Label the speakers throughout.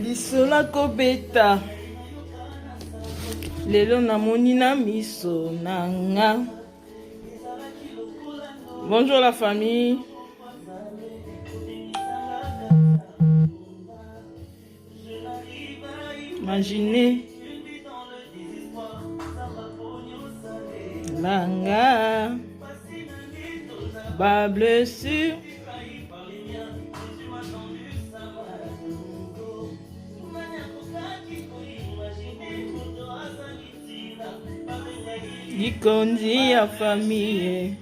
Speaker 1: Lisola kobeta lelo namoni na miso nanga. Bonjour la famille. Imaginez Langa bas blessure. Ikondi ya famille.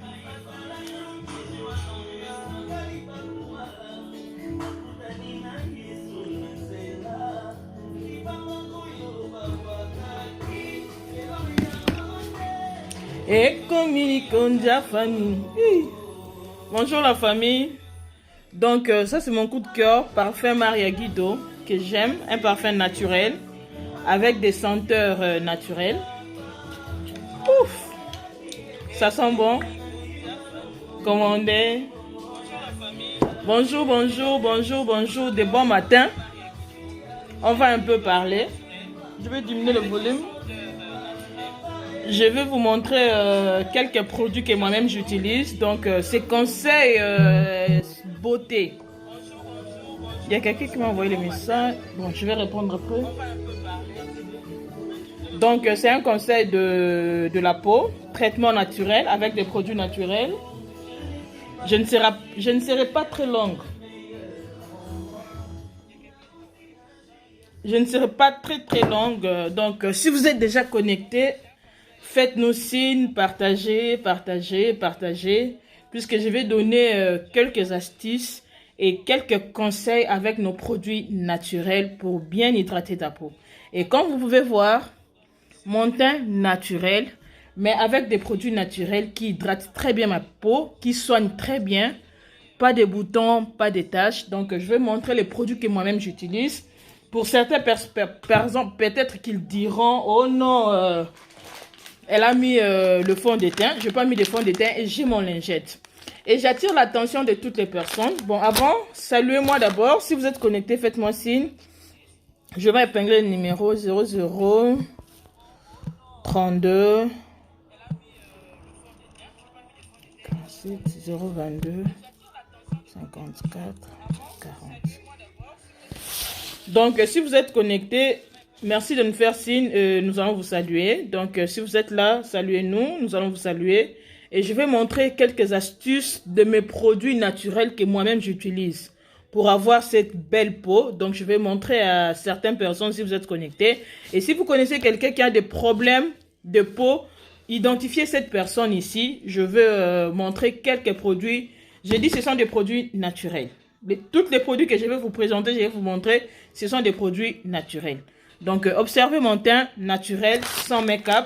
Speaker 1: Et comme Ikondi ya famille. Bonjour la famille. Donc ça c'est mon coup de cœur, parfum Maria Guido que j'aime, un parfum naturel avec des senteurs naturelles. Ouf, ça sent bon. Commandez. Bonjour, bonjour, bonjour, bonjour. De bon matin. On va un peu parler. Je vais diminuer le volume. Je vais vous montrer quelques produits que moi-même j'utilise. Donc, ces conseils beauté. Il y a quelqu'un qui m'a envoyé le message. Bon, je vais répondre après. Donc, c'est un conseil de la peau, traitement naturel avec des produits naturels. Je ne serai pas très longue. Je ne serai pas très longue. Donc, si vous êtes déjà connecté, faites-nous signe, partagez, partagez, partagez. Puisque je vais donner quelques astuces et quelques conseils avec nos produits naturels pour bien hydrater ta peau. Et comme vous pouvez voir, mon teint naturel, mais avec des produits naturels qui hydratent très bien ma peau, qui soignent très bien, pas de boutons, pas de taches. Donc, je vais montrer les produits que moi-même j'utilise. Pour certains, par exemple, peut-être qu'ils diront, oh non, elle a mis le fond de teint. Je n'ai pas mis de fond de teint et j'ai mon lingette. Et j'attire l'attention de toutes les personnes. Bon, avant, saluez-moi d'abord. Si vous êtes connecté, faites-moi signe. Je vais épingler le numéro 00 32 47 022 54 40. Donc, si vous êtes connecté, merci de nous faire signe. Nous allons vous saluer. Donc, si vous êtes là, saluez-nous. Nous allons vous saluer. Et je vais montrer quelques astuces de mes produits naturels que moi-même j'utilise pour avoir cette belle peau. Donc, je vais montrer à certaines personnes si vous êtes connectés. Et si vous connaissez quelqu'un qui a des problèmes de peau, identifiez cette personne ici. Je vais montrer quelques produits. Je dis ce sont des produits naturels. Tous les produits que je vais vous présenter, je vais vous montrer, ce sont des produits naturels. Donc, observez mon teint naturel, sans make-up.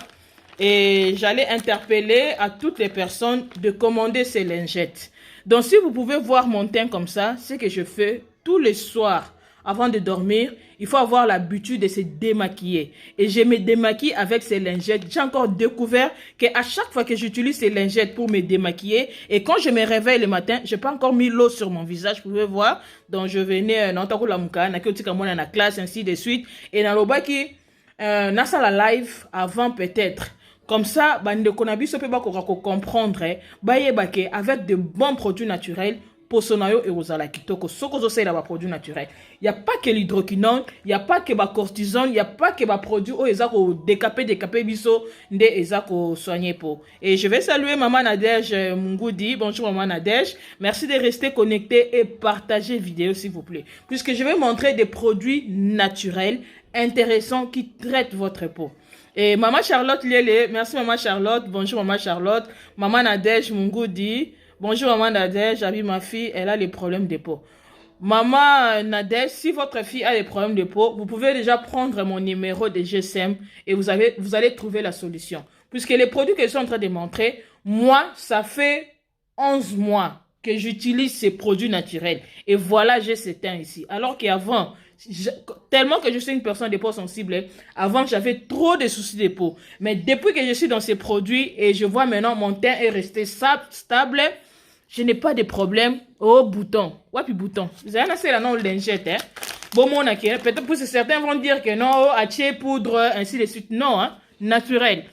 Speaker 1: Et j'allais interpeller à toutes les personnes de commander ces lingettes. Donc, si vous pouvez voir mon teint comme ça, c'est que je fais tous les soirs avant de dormir. Il faut avoir l'habitude de se démaquiller. Et je me démaquille avec ces lingettes. J'ai encore découvert qu'à chaque fois que j'utilise ces lingettes pour me démaquiller, et quand je me réveille le matin, je n'ai pas encore mis l'eau sur mon visage. Vous pouvez voir. Donc, je venais dans la classe, ainsi de suite. Et dans le bas qui, dans la live avant peut-être. Comme ça, bande konabiso pe ba ko comprendre avec de bons produits naturels pour sonayo et ozala kitoko soko zo la ba produits naturels. Il y a pas que l'hydroquinone, il y a pas que ba cortisone, il y a pas que ba produit o ezako décaper biso nde ezako soigner peau. Et je vais saluer maman Nadège Mungoudi. Bonjour maman Nadège. Merci de rester connecté et partager vidéo s'il vous plaît. Puisque je vais montrer des produits naturels intéressants qui traitent votre peau. Et maman Charlotte Lélé, merci maman Charlotte, bonjour maman Charlotte, maman Nadège Mungoudi, bonjour maman Nadège, j'ai vu ma fille, elle a les problèmes de peau. Maman Nadège, si votre fille a des problèmes de peau, vous pouvez déjà prendre mon numéro de GSM et vous allez trouver la solution. Puisque les produits que je suis en train de montrer, moi, ça fait 11 mois que j'utilise ces produits naturels. Et voilà, j'ai ce teint ici. Alors qu'avant, tellement que je suis une personne de peau sensible, avant j'avais trop de soucis de peau. Mais depuis que je suis dans ces produits et je vois maintenant mon teint est resté stable, je n'ai pas de problème. Oh, bouton. Wapi bouton. Vous avez là non lingette, hein. Bon, mon ok, peut-être que certains vont dire que non, aché, poudre, ainsi de suite. Non, hein, naturel.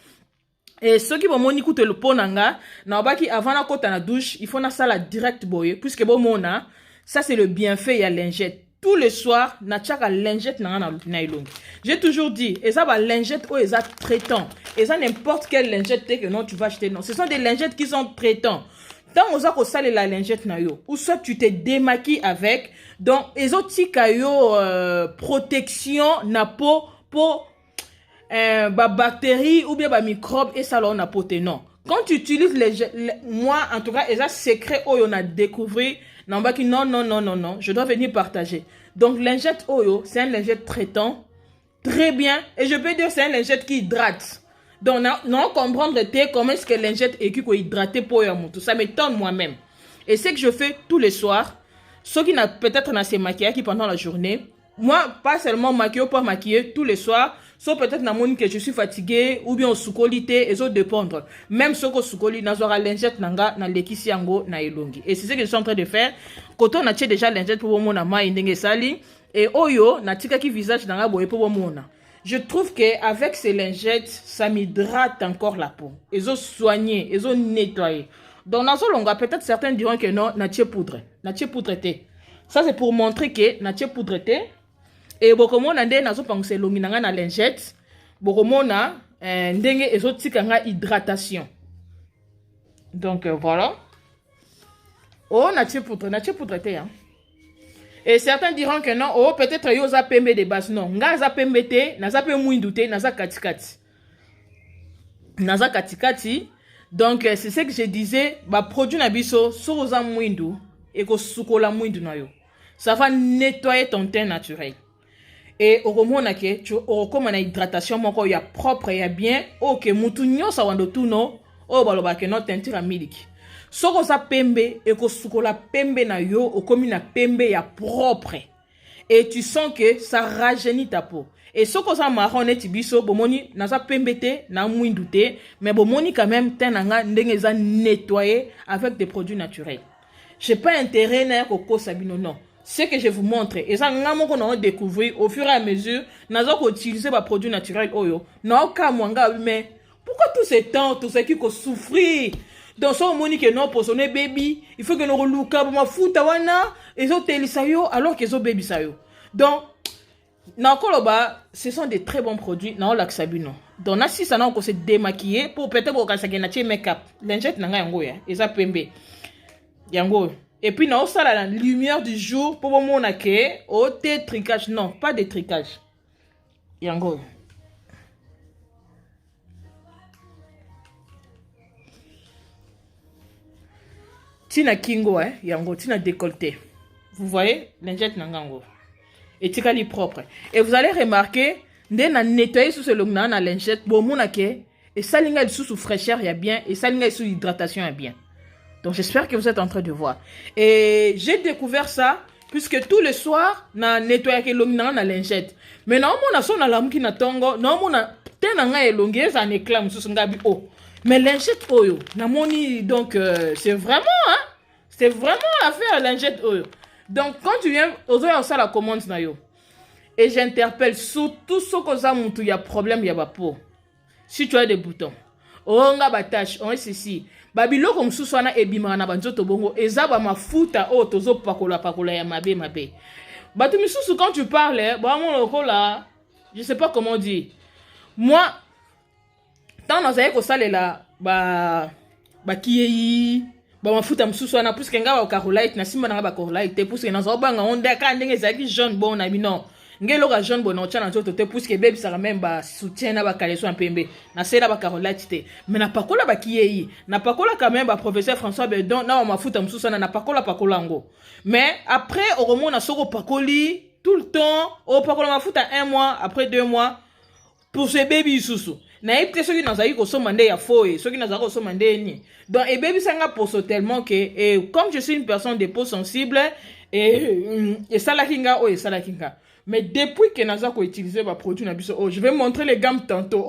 Speaker 1: Et ceux qui vont m'écouter le ponanga, n'abaki avant la côte à la douche, il faut na ça la direct boye, puisque bon mona, ça c'est le bienfait et à lingette. Tous les soirs, na tchaka lingette na ilong. J'ai toujours dit, et ça va lingette ou et ça traitant. Et ça n'importe quelle lingette que non tu vas acheter, non. Ce sont des lingettes qui sont traitants. Tant on a sale la lingette na yo, ou soit tu te démaquilles avec, donc les autres yo protection na peau pour bactéries ou bien microbes et ça là on a poté non. Quand tu utilises moi en tout cas et ça secret oh on a découvert non non je dois venir partager. Donc lingette oyo c'est un lingette traitant très bien et je peux dire c'est un lingette qui hydrate. Donc non comprendre comment est-ce que lingette est qui hydrater pour tout ça m'étonne moi-même. Et c'est que je fais tous les soirs. Ceux qui n'a peut-être n'a se maquillé qui pendant la journée. Moi pas seulement maquiller pas maquiller tous les soirs. Sauf peut-être na moni que je suis fatigué ou bien au soukolité et ça dépendre. Même ce que soukoli na zora lingette nanga na lekisi yango na elongi. Et c'est ce que je suis en train de faire. Quand on a déjà lingette pour mona ma indenge sali et oyo na tika ki visage nanga boye pour mona. Je trouve que avec ces lingettes ça m'hydrate encore la peau. Ils ont soigné, ils ont nettoyé. Donc dans ce longa peut-être certains diront que non na tie poudre. Na tie poudre té. Ça c'est pour montrer que na tie poudre té. Et bokomona nde nazo pangse longi nanga na lingette bokomona ndenge ezotika nga hydratation. Donc voilà. Oh na tie poudre te hein. Et certains diront que non, oh peut-être yo za pembe de base non. Nga za pembe te, na za pe mwindu te, na za katikati. Na za katikati. Donc c'est ce que je disais, ba produit na biso so za mwindu et ko sukola mwindu na yo. Ça va nettoyer ton teint naturel. Et au moment que tu as une hydratation moko ya propre ya bien ok mutu nyosa wando tuno o baloba ke no teinture à milk soko sa pembe et ko sukola pembe na yo okomi na pembe ya propre et tu sens que ça rajeunit ta peau et soko sa marron et biso bomoni na sa pembe te na mwindu te mais bomoni quand même tenanga ndenge za nettoyer avec des produits naturels. J'ai pas intérêt na ko sabino non. Ce que je vous montre, et ça, nous avons découvert au fur et à mesure, nous avons utilisé des produits naturels. Mais pourquoi tout ce temps, tout ce qui a souffert? Dans ce moment que nous posons bébé, il faut que nous relouquons pour foutre et nous télésayo alors que nous bébé sayo. Donc, ce sont des très bons produits. Nous avons donc, si ça n'a pas se démaquiller pour peut-être que make-up. Lingette n'a pas et ça pembe. Yango. Et puis, non, ça, la lumière du jour, pour mon monake, au thé tricage. Non, pas de tricage. Yango. Tina kingo, hein, yango, tina décolleté. Vous voyez, lingette nangango. Et tika li propre. Et vous allez remarquer, dès na nettoyer sous ce longna na lingette, bon monake, et ça linga sous fraîcheur, y bien, et ça linga sous hydratation, y bien. Donc j'espère que vous êtes en train de voir. Et j'ai découvert ça puisque tous les soirs na nettoyer que l'ongna na lingette. Mais non mon a son alarme qui na tongo, non mon a tenanga elongé ça n'éclame sous ngabi oh. Mais lingette oyo na moni donc c'est vraiment hein, c'est vraiment affaire lingette oyo. Donc quand tu viens ozoya ça la commande na yo. Et j'interpelle surtout ceux qui ont mutu ya problème ya ba peau. Si tu as des boutons, oh nga batache, on est ceci. Babilo comme souswana ebima na banzoto bongo ezaba mafuta o tozo pakola ya mabe. Batu misusu quand tu parles, bon mon lokola, je sais pas comment dire. Moi tant nazaye ko salela ba kiyei ba mafuta msuswana puisque nga ba carolite na simba na ba carolite puisque nazo banga onda ka ndenge ezaki jaune bon na bino. Ngelo ka jeune bon na nzoto te puisque baby ça même ba soutien na ba kaleso en pembe na sela ba carolite te mais na pakola ba kiyei na pakola quand même ba professeur François Bedon na mafuta msuswana na pakola ngo mais après au moment na soko pakoli tout le temps au pakola mafuta 1 mois après 2 mois pour ce baby susu na epte soki nazali ko somande ya foe soki nazali ko somande ni donc et baby sanga poso tellement que et comme je suis une personne de peau sensible et ça la kinga oh et ça la kinga. Mais depuis que nous avons utilisé ma produit, je vais montrer les gammes tantôt.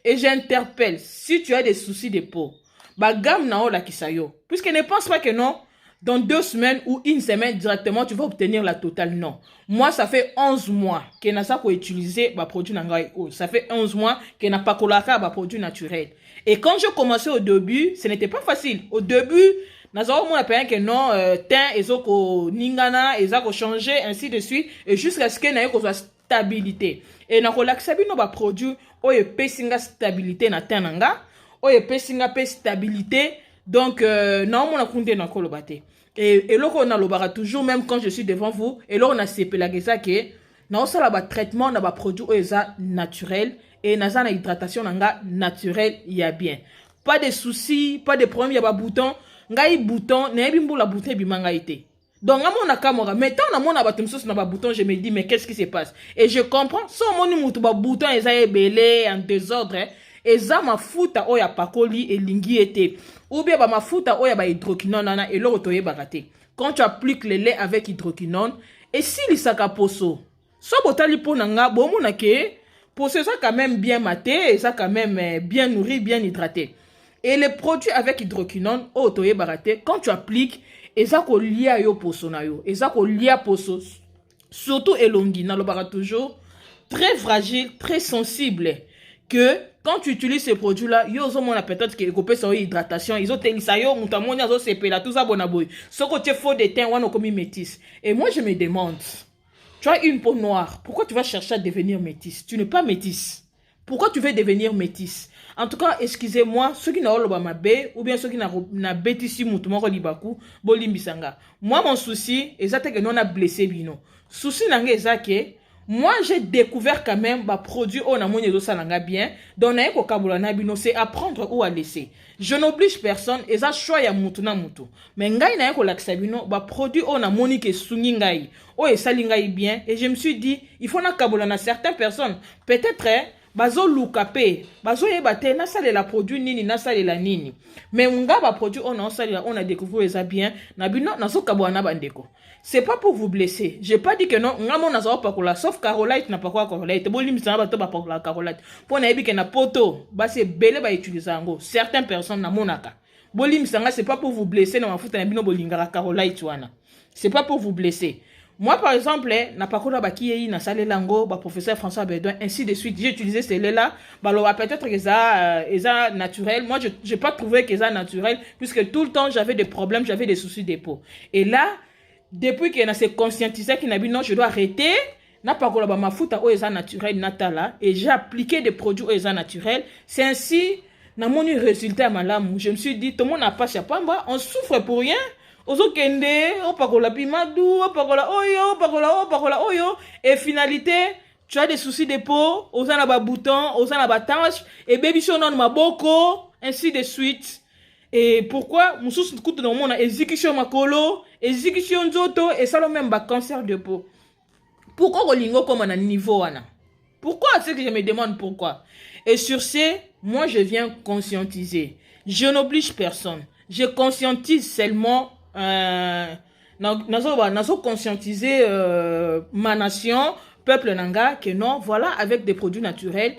Speaker 1: Et j'interpelle, si tu as des soucis de peau, ma gamme na la kisayo. Puisque ne pense pas que non, dans 2 semaines ou 1 semaine directement, tu vas obtenir la totale. Non. Moi, ça fait 11 mois que je n'ai utilisé ma produit nangai. Ça fait 11 mois que je n'ai pas colacé ma produit naturel. Et quand je commençais au début, ce n'était pas facile. Au début, Nazao mon appelé que non, teint, ezoko ningana, ezako changer, ainsi de suite, et jusqu'à ce que na yoko soit stabilité. Et na relaxa bino ba produit, oye pesinga stabilité na teint nanga, oye pesinga pe stabilité, donc na mon akunde na kolobate. Et là on a l'obara toujours, même quand je suis devant vous, et là on a sepé la gesa que na osala ba traitement na ba produit oeza naturel, et na za na hydratation nanga naturel, y a bien. Pas de soucis, pas de problème, y a ba bouton. Ngai bouton, nebi mbula bouton bimanga été. Donc, à mon akamora, maintenant, na mon abatum sos na ba bouton, je me dis, mais qu'est-ce qui se passe? Et je comprends, so mon mutu ba bouton, eza belé, en désordre, eza ma futa oya pakoli et lingi été. Ou bien, ba ma futa oya ba hydroquinone, nana, et l'autre toye barate. Quand tu appliques le lait avec hydroquinone, et si l'isaka poso, so botali po nanga, bon mon ake, poso, ça quand même bien maté, et ça quand même bien nourri, bien hydraté. Et les produits avec hydroquinone, quand tu appliques, et ça qu'on lia yo poso na yo, et ça qu'on lia poso, surtout elongi, na lobara toujours, très fragile, très sensible, que quand tu utilises ces produits-là, yo zo mon peut-être que copé sa hydratation, ils ont tenisa yo, mutamonia zo sepela, tout ça bonaboy. Ce que tu faux de teint, on a commis métis. Et moi je me demande, tu as une peau noire, pourquoi tu vas chercher à devenir métis? Tu n'es pas métis. Pourquoi tu veux devenir métis? En tout cas, excusez-moi, ceux qui n'ont pas ma baie, ou bien ceux qui n'ont bêtisi moutoumoro libaku, bolimbisanga. Moi, mon souci, c'est que nous on blessé bino. Souci nanga ezake, moi j'ai découvert quand même bah produit on a mon yezo nanga bien. Donc na eko kabula na bino, c'est apprendre ou à laisser. Je n'oblige personne, et ça choix ya moutou na moutou. Mais ngai na eko laksa bino, bah produit on a moni ke sungi ngai. Oh et ça lingai bien. Et je me suis dit, il faut na kabula na certaines personnes. Peut-être bazo lukape bazo yebate na sale la produit nini na sale la nini mais nga ba produit on a découvert ça bien na bino na so kabwa na bandeko. C'est pas pour vous blesser, j'ai pas dit que non nga mon na zo pa kola sauf Carolite na pa kwa Carolite bolim sa ba to ba kola Carolite po na yebi ke na poto ba se belé ba utiliser ngo certaines personnes na monaka bolim sanga. C'est pas pour vous blesser na mafuta na bino bolingara Carolite wana, c'est pas pour vous blesser. Moi, par exemple, na pakola baki na sale lango, ba professeur François Bedouin, ainsi de suite. J'ai utilisé celle-là. Bah, peut-être que ça naturel. Moi, je n'ai pas trouvé que ça naturel, puisque tout le temps, j'avais des problèmes, j'avais des soucis de peau. Et là, depuis qu'il s'est conscientisé qu'il n'a dit non, je dois arrêter. Na pakola ba ma futa o eza naturel natala. Et j'ai appliqué des produits o eza naturel. C'est ainsi, na mon résultat malamu. Je me suis dit, tout le monde n'a pas chapamba, on souffre pour rien. Ozo kende, opakola pimadou, opakola oyo, et finalité, tu as des soucis de peau, osana ba bouton, osana ba tache, et baby shonon maboko, ainsi de suite. Et pourquoi? Moussous koute dans mon exécution makolo, exécution nzoto, et ça le même ba cancer de peau. Pourquoi Rolingo comme un niveau wana? Pourquoi? C'est que je me demande pourquoi. Et sur ce, moi je viens conscientiser. Je n'oblige personne. Je conscientise seulement nazo conscientiser ma nation, peuple nanga, que non, voilà, avec des produits naturels,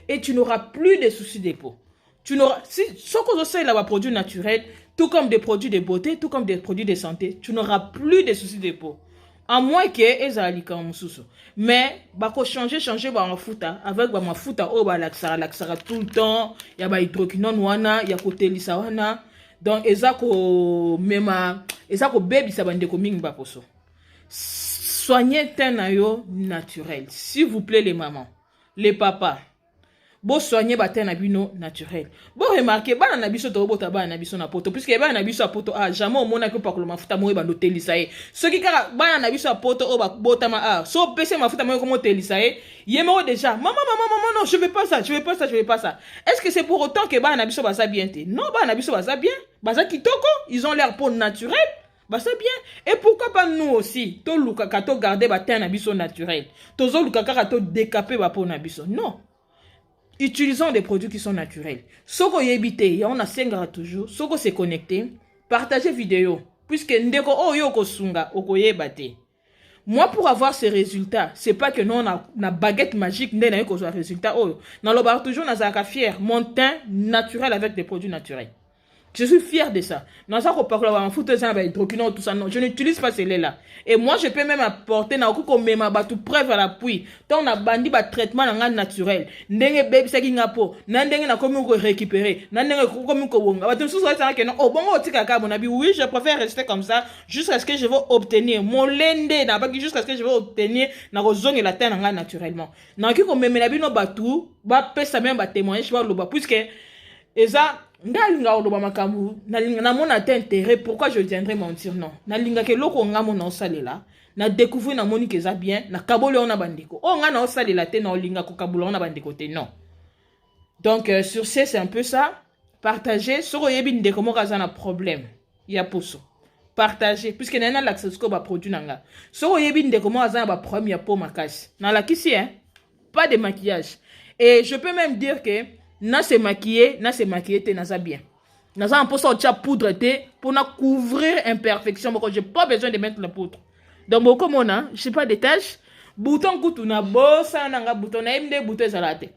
Speaker 1: et tu n'auras plus de soucis de peau. Tu n'auras, si ce que je là, produits naturels, tout comme des produits de beauté, tout comme des produits de santé, tu n'auras plus de soucis de peau. À moins que ezali comme souci. Mais bako changer ba mafuta avec ba mafuta o ba laksara tout le temps, ya ba hydroquinone wana, ya côté lisa wana. Donc ezako mema, ezako baby sa bande ko mingi ba poso. Soignez teint yo naturel. S'il vous plaît les mamans, les papas. Bo soigner ba teint na bino naturel. Bo remarquer ba na biso to bota ba na biso na poto puisque ba na biso poto jamais au mona ko pa ko mafuta mo ba no telisa e. Ce qui kara ba na biso poto o ba bota ma so pese mafuta mo ko mo telisa e. Yemo déjà maman non, je veux pas ça. Est-ce que c'est pour autant que ba na biso ba ça bien te? Non, ba na biso ba ça bien. Ba ça kitoko, ils ont leur peau naturelle. Bah c'est bien. Et pourquoi pas nous aussi? To lukaka to garder ba teint na biso naturel. To zo lukaka to décaper ba peau na biso. Non. Utilisons des produits qui sont naturels. Soko yebite, on a sengara toujours. Soko se connecter, partagez vidéo. Puisque ndeko o yoko sunga, oko yebate. Moi, pour avoir ces résultats, c'est pas que nous on a baguette magique, n'a eu qu'au résultat. Oh, dans le bar toujours, on a fier, mon teint naturel avec des produits naturels. Je suis fier de ça. Dans ça, on parle de foot, hydroquinone, tout ça. Non, je n'utilise pas celle-là. Et moi, je peux même apporter dans le coup comme ma tout preuve à l'appui. Tant on a bandi ba traitement dans naturel. Ndenge baby ça qui n'a pas. Ndenge na comme on récupérer. Ndenge comme on wonga. Ba tout ça ça que non. Oh bon, on tika ka mon abi. Oui, je préfère rester comme ça jusqu'à ce que je vais obtenir mon lende na pas jusqu'à ce que je vais obtenir na zone la terre naturellement. Na qui comme me na bi no batu, ba pesa même ba témoigner, je vais le ba puisque et ça ngalinga oloba makambu na mona te intérêt pourquoi je viendrais mentir non nalinga ke loko nga mona osalela na découvrir na moni que ça bien na kabole ona bandiko o nga na osalela te na olinga ko kabula ona bandiko te non donc sur ce c'est un peu ça partager soko yebi ndeko mo kaza na problème ya poso partager puisque na l'accès ko ba produit nanga soko yebi ndeko mo kaza na ba problème ya po makasi na la kisi hein pas de maquillage et je peux même dire que na se maquiller te naza bien. Naza un peu sorti à poudre te pour na couvrir imperfection parce que j'ai pas besoin de mettre la poudre. Donc beaucoup mon a, je sais pas des tâches, bouton kutu na bossa nga bouton na MD bouton salate.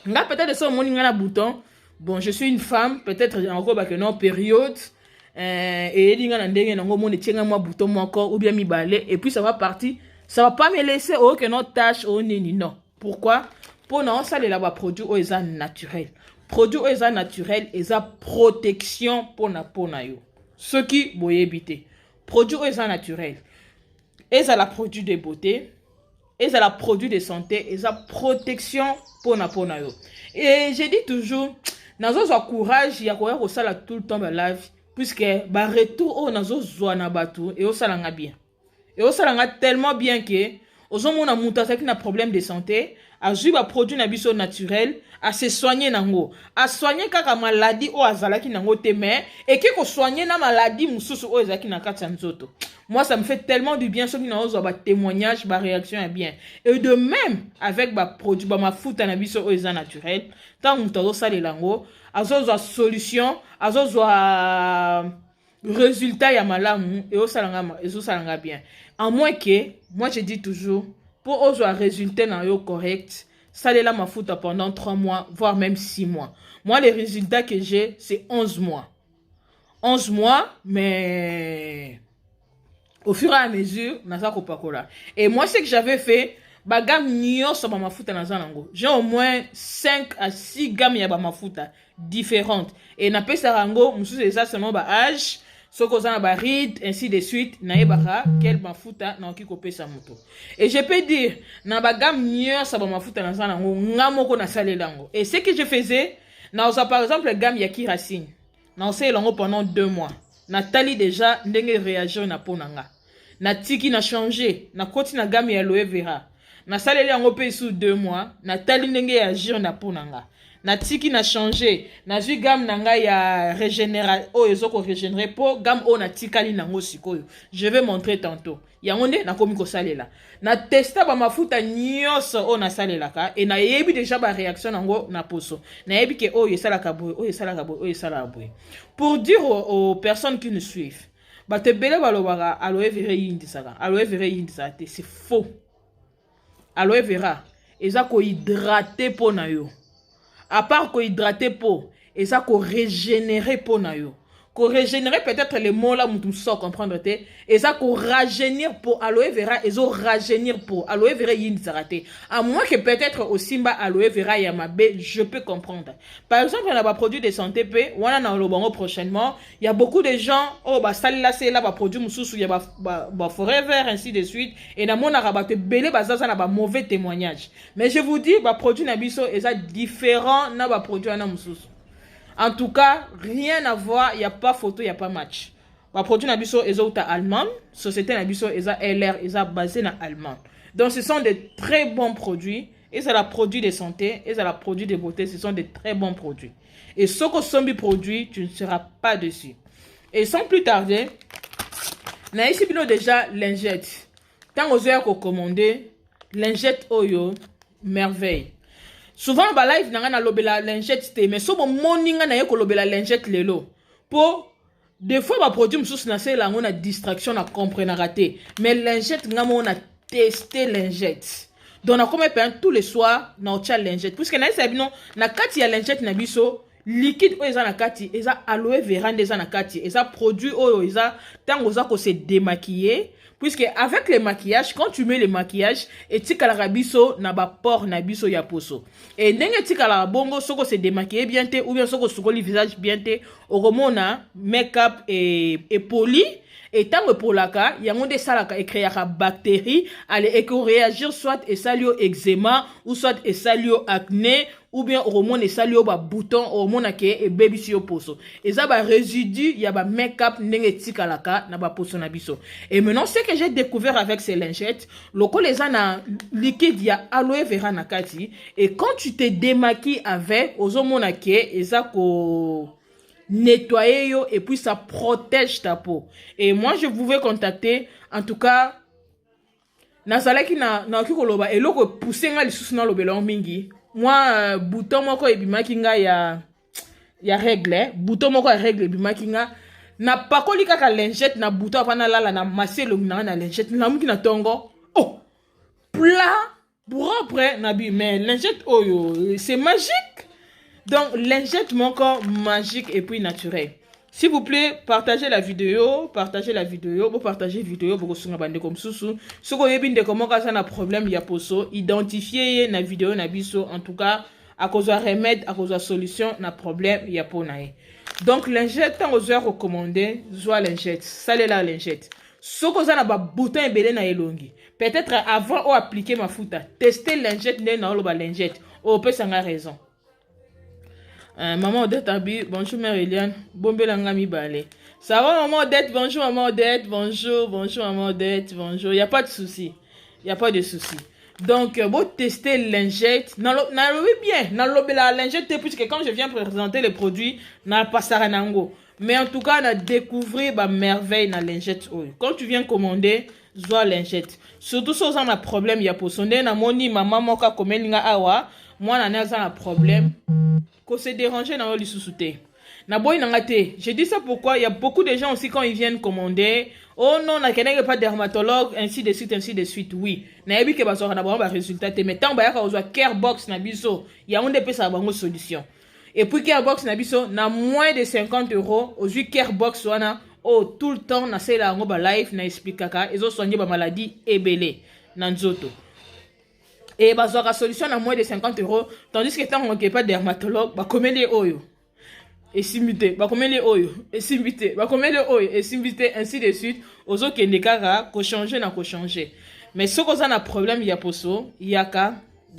Speaker 1: Nga peut-être ça mon nga na bouton. Bon, je suis une femme, peut-être encore ba que non période et dinga na ndenge ngo mon tienga moi bouton moi encore ou bien mi balai et puis ça va partir, ça va pas me laisser aucune tâche au nini non. Pourquoi? Pour non ça les là produit au eza naturel produit au eza naturel eza protection pour na yo ce qui boye bité produit au eza naturel eza la produit de beauté eza la produit de santé eza protection pour na yo et je dis toujours nazo zo courage ya ko sala tout le temps ba live puisque ba retour au nazo zo na batu et au salanga bien et au salanga tellement bien que ozomona muta qui na problème de santé a joué ba produit na biso naturel a se soigner nango a soigner kaka maladie o azalaki nango te mais et qui ko soigner na maladie mususu o ezaki na kati nzoto. Moi ça me fait tellement du bien ceux qui na ozo ba témoignage ba réaction est bien et de même avec ba produit ba mafuta na biso o eza naturel tant muta zo sale lango azozo solution azozo résultat ya malamu et o salanga bien à moins que moi je dis toujours pour avoir un résultat correct, ça là ma faute pendant 3 mois, voire même 6 mois. Moi, les résultats que j'ai, c'est 11 mois. 11 mois, mais au fur et à mesure, et moi, ce que j'avais fait, bagam nyo so ma futa na zanango. J'ai au moins 5 à 6 gammes ya ba mafuta différentes. Et na pesa rango, mususu eza seulement ba âge. Soko zana ba ride ainsi de suite na yebaka quel mafuta na oki kopesa moto et je peux dire na ba gamme nyonso ba mafuta na zana nga moko na salelango et ce que je faisais na oza par exemple gamme ya Kiracine na osé lango pendant 2 mois na tali déjà ndenge réagir na ponanga na tiki na changer na koti na gamme ya aloe vera na saleli yango pe sous 2 mois na tali ndenge agir na ponanga na tiki na changer na zui gamme nanga ya régénérer o ezoko régénérer po gamme o na tikali nango sikoyo je vais montrer tantôt yango nde na komi ko salela na testa ba mafuta nyonso o na salela ka et na yebi déjà ba réaction nango na poso na yebi ke o yesala ka boy o yesala ka boy o yesala boy pour dire aux personnes qui nous suivent ba te bele balobaka aloe vera yindisaka aloe vera yindisaka te c'est faux aloe vera eza ko hydrater po na yo. À part qu'on hydrater peau et ça qu'on régénérer peau na yo qu'on régénérer peut-être les mots là nous sans comprendre te et ça qu'on rajeunir peau aloe vera et ça rajeunir peau aloe vera yin sarate à moins que peut-être au simba aloe vera yamabe je peux comprendre par exemple on a pas produit de santé pe on a dans le bango prochainement il y a beaucoup de gens oh bah ça là c'est là ba produit mususu il y a ba forever ainsi de suite et na mona rabaté belé ba ça na ba mauvais témoignage mais je vous dis ba produit na biso et ça différent na ba produit na mususu. En tout cas, rien à voir, il n'y a pas photo, il n'y a pas match. Le produit Nabiso est allemand, société Nabiso est LR, est basé en allemand. Donc ce sont de très bons produits, et c'est la produit de santé, et c'est la produit de beauté, ce sont de très bons produits. Et ce que sont des produits, tu ne seras pas dessus. Et sans plus tarder, on a ici déjà lingette. Tant que vous avez commandé, lingette Oyo, merveille. Souvent ba live nanga na lobela lingette te mais so bo moninga na yeko lobela lingette lelo pour des fois ba produit mususu na sela ngona distraction na comprendre raté mais lingette ngamo on a testé lingette donc na comme peint tous les soirs na ocha lingette puisque na sabino na kati ya lingette na biso liquide oyo eza na kati eza aloe vera nde eza na kati eza produit oyo eza ntango oza ko se démaquiller. Puisque avec le maquillage, quand tu mets le maquillage, et tikalaka biso na ba pore na biso ya poso. Et ndenge tikalaka bongo soko se démaquiller bien te ou bien soko sukoli visage bien te, oromona make-up et poli. Et tant que pour la cas, il y a un des salaka et créer bactéries, aller réagir soit et salio eczéma ou soit et salio acné ou bien au moins et salio ba bouton au moins et baby si poso. Et ça ba résidu, il y a ba make-up négatif à la cas na ba poso na biso. Et maintenant ce que j'ai découvert avec ces lingettes, loco les ana liquide il y a aloe vera na kati et quand tu te démaquilles avec aux monake et ça ko nettoyer yo et puis ça protège ta peau. Et moi je pouvais contacter en tout cas nazalaki na okikoloba eloko pousser nga lisusu na lobela mingi. Moi bouton moko ebimaki nga ya règle, bouton moko ya règle ebimaki nga na pakoli kaka lingette na bouton avana lala na maselo na lingette na muki na tongo. Oh plat propre na bi mais lingette oyo c'est magique. Donc, lingette mon corps magique et puis naturel. S'il vous plaît, partagez la vidéo, vous partagez la vidéo, vous sunga bande comme sous. Ce qu'on est bien de comment ça na problème ya poso, identifier na vidéo na biso en tout cas à cause de remède, à cause de solution na problème ya po nae. Donc lingette tant aux heures recommandées, soit lingette, salé la lingette. Ce qu'on a na bouton et belé na elongi. Peut-être avant ou appliquer ma fouta, tester lingette na lo ba lingette. Oh, peut ça raison. Maman Odette Abi, bonjour Mère Eliane, Bombe Langami Balé. Ça va Maman Odette, bonjour Maman Odette, bonjour Maman Odette, bonjour. Il n'y a pas de souci, il n'y a pas de souci. Donc, vous testez lingette, n'allez bien, n'allez la lingette, puisque quand je viens présenter les produits, n'a pas ça nango. Mais en tout cas, on a découvert ma merveille dans la lingette. Quand tu viens commander, zoa lingette. Surtout si on a un problème, il y a pour sonner, na moni maman moka komelinga awa, moi on a un problème. Qu'on se déranger dans le sous-souté. Je dis ça pourquoi il y a beaucoup de gens aussi quand ils viennent commander. Oh non, n'a pas dermatologue, ainsi de suite, ainsi de suite. Oui. N'a pas que baso na ba résultat. Mais tant ba ka ozo Carebox na biso, il y a un des ça bango solution. Et puis Carebox na biso na moins de 50 €. Aujourd'hui Carebox wana oh tout le temps na c'est la ngo ba live na explique kaka ils ont soigné ba maladie ebele na nzoto. Et bah la solution à moins de 50 €, tandis que tant qu'on n'est pas dermatologue, bah comme les oyo et simité, bah comme les oyo et simité, bah comme les oyo et simité ainsi de suite, aux autres qui ne kara ko changer na ko changer. Mais ce qu'on a un problème il y a poso, il y a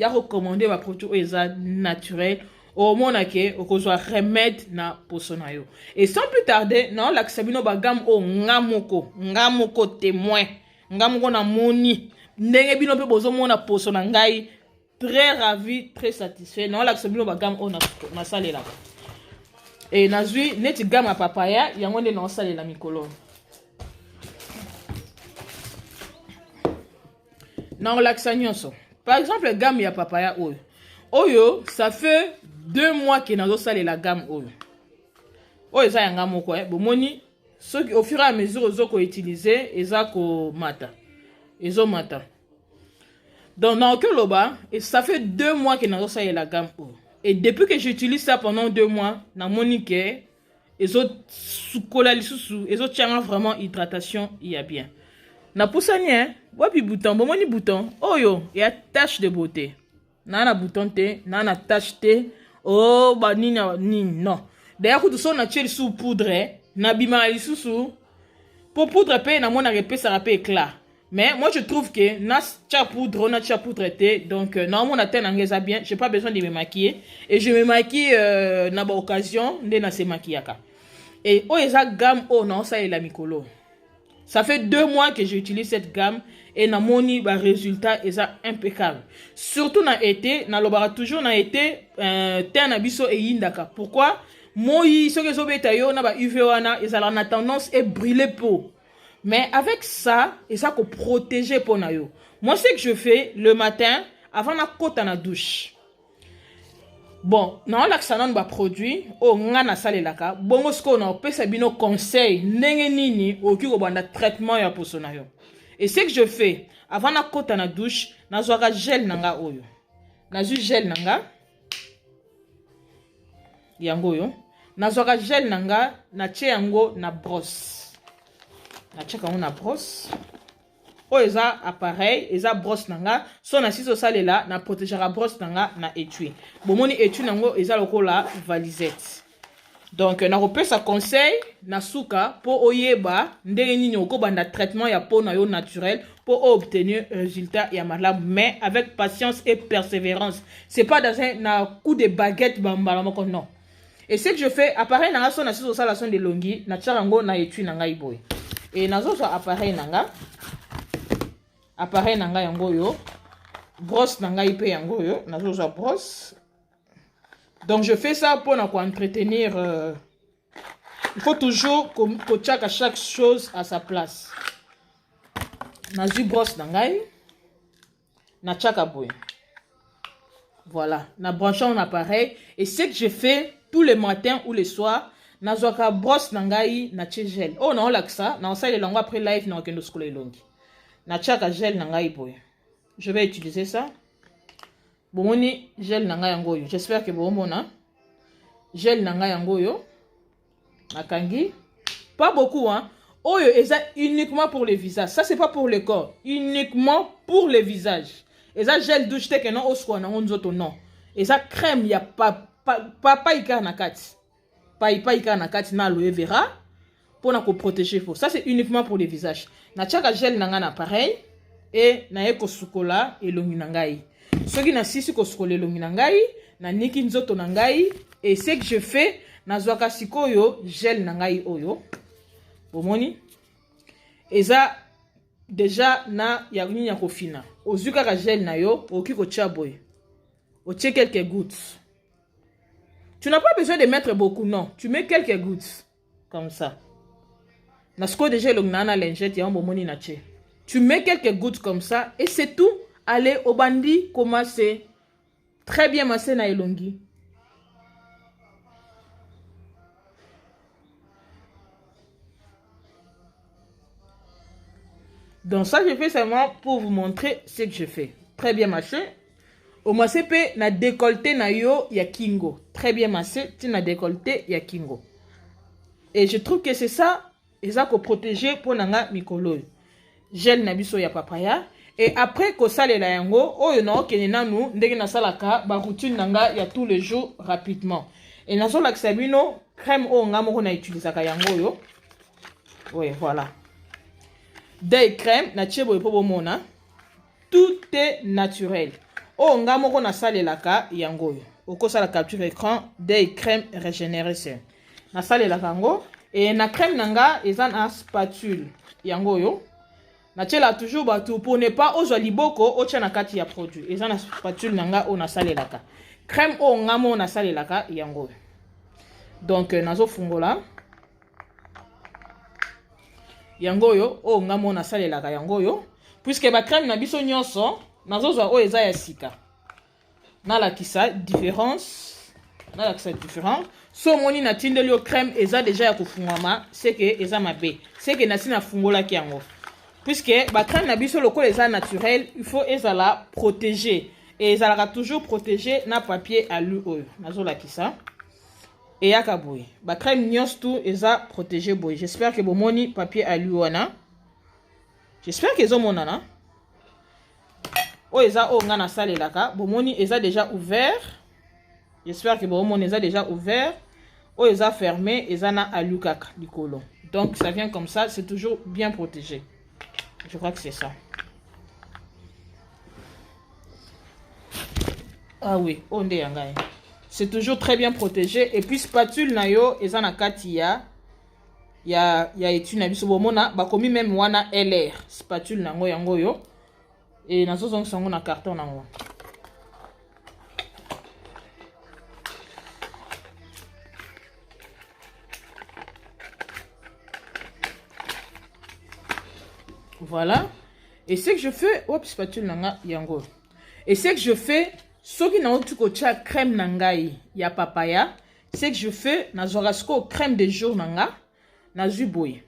Speaker 1: recommandé ma produit oyo naturel au moins que au cause remède na poso na yo. Et sans plus tarder, non la sabino ba gamme o ngamoko témoin, ngamoko na moni. Ndenge bino pe bozo mona poso na ngai très ravi, très satisfait. Non la sabino ba gamme o na salé là. Et nazui neti gamme à papaya, yango nde na salé la mikolo. Non la nyonso. Par exemple gamme ya papaya oyo. Oyo ça fait 2 mois que nazo salé la gamme oyo. Oyo za yanga moko bomoni ceux au fur et à mesure ozoko utiliser ezako mata. Ezomata. Donc, dans le loba, et ça fait 2 mois que nous avons la gamme. Et depuis que j'utilise ça pendant 2 mois, dans mon niquet, les autres les autres tiennent vraiment hydratation, il y a bien. Na poussani, hein, wapi bouton, bon moni bouton, oh yo, il y a tache de beauté. Nana bouton te, nana tache te, oh bah ni non. D'ailleurs, quand on a tiré sous poudre, na bima sous pour poudre paye na mon arrêté ça rappelle éclat. Mais moi je trouve que na tcha poudre, on a tcha poudre été, donc normalement on atteint l'anglaise bien, j'ai pas besoin de me maquiller et je me maquille na ba occasion de na se maquillaka. Et oh esa gamme oh non ça est la mikolo. Ça fait 2 mois que j'utilise cette gamme et na moni ba résultat esa impeccable. Surtout na été, na lobara toujours na été teint na biso e yindaka. Pourquoi? Moi ce que zobeta yo na ba UV wana ezala na tendance et brûler peau. Mais avec ça, et ça qu'on protéger pour nayo. Moi, ce que je fais le matin, avant la côte à la douche. Bon, non, là, ça n'a pas produit. Oh, on a salé la ka. Bon, ce qu'on a, on peut s'abîmer conseil. N'engé nini, au cul, on a traitement ya pour son nayo. Et ce que je fais, avant la côte à la douche, na zoara gel nanga oyo. Na zu gel nanga. yango yo. Nazwaka gel nanga na tie yango na brosse. Na tie yango na brosse. O eza appareil, eza brosse nanga. So na siso salela na protégera brosse nanga na étui. Bomoni étui nango eza lokola valisette. Donc na kopesa conseil na suka po oyeba ndenge nini okobanda traitement ya peau na yo naturel pour obtenir résultat ya malamu, mais avec patience et persévérance. C'est pas dans un coup de baguette bambala moko, non. Et ce que je fais, appareil nanga so na siso sala son de longi na tcharango na étui nanga iboy. Et nazo so appareil nanga yango yo, brosse nanga ipe yango yo, nazo so brosse. Donc je fais ça pour entretenir. Il faut toujours que chaque chose à sa place. Nazu brosse nangai, na chaka boy. Voilà, na branché mon appareil. Et ce que je fais tous les matins ou les soirs, nazoka brosse nangai na gel. Oh non, là que ça, na ça les langues après live na okendo skole longi. Na chaka gel nangai boy. Je vais utiliser ça. Bomoni gel nanga yango yo. J'espère que bomona gel nanga yango yo. Nakangi. Pas beaucoup hein. Oyo eza uniquement pour le visage. Ça c'est pas pour le corps, uniquement pour le visage. Eza gel douche te que non oswa na nzoto non. Eza crème ya pa ika na kati. Pa ika na kati na aloe vera pour na ko protéger pour. Ça c'est uniquement pour le visage. Na chaka gel nanga na pareil et na eko sukola elongi nangai. Soki na sisi ko skole longi na ngai na niki nzoto na ngai, et ce que je fais nazwaka sikoyo gel na ngai oyo bomoni eza déjà na ya nini ya kofina ozuka ka gel na yo oki ko chaboy o tie quelques gouttes. Tu n'as pas besoin de mettre beaucoup, non, tu mets quelques gouttes comme ça na sko déjà longi na lingette ya bomoni na tie, tu mets quelques gouttes comme ça et c'est tout. Allez au bandi, commencez très bien massé na elongi. Donc ça je fais seulement pour vous montrer ce que je fais. Très bien massé. Au massé pe na décolleté na yo ya kingo. Très bien massé, tu na décolleté ya kingo. Et je trouve que c'est ça, et ça qu'on protéger pour nanga mikolo. Gel na biso ya papaya. Et après que ça les la yango, oyo na okene nanu ndenge na salaka ba routine nanga ya tous les jours rapidement. Et na so la sabino crème o nga moko na utiliser ka yango yo. Oui, voilà. Day crème na chebo e pobo mona. Tout est naturel. O nga moko na salelaka yango yo. Oko sala capture écran day crème régénération. Na salelaka yango et na crème nanga eza na spatule yango yo. Natela toujours batou pour ne pas ozo liboko o tia na kati ya produit. Eza na spatule nanga o na salelaka. Crème o ngamo na salelaka yango. Donc nazo fungola. Yango yo o ngamo na salelaka yango yo. Puisque ba crème na biso nyonso nazo zo o eza ya sika. Na la kisa différence. Na la kisa différent. So moni na tindeli o crème eza déjà ya kufungama, c'est que eza mabe. C'est que na sina fungola ki yango. Puisque ba crème na biso loko les naturel, il faut ezala protéger et ezala toujours protéger na papier alu oyo nazo la kisa et yakaboy ba crème nyos tout eza protéger boy. J'espère que bomoni papier alu wana, j'espère que zo monana o eza o nga na salelaka bomoni eza déjà ouvert. J'espère que bomoni eza déjà ouvert. O eza fermé eza na alu kaka likolo. Donc ça vient comme ça, c'est toujours bien protégé. Je crois que c'est ça. Ah oui, on est yangai. C'est toujours très bien protégé. Et puis spatule na yo eza na kati ya etu na biso bomona bakomi même wana LR spatule nango yango yo. Et nazo zong sango na carton nango. Voilà. Et ce que je fais, oups, spatule nanga yango. Et ce que je fais, ce qui n'a pas crème nangai ya papaya, ce que je fais, na zorasko crème de jour nanga, na zuboy.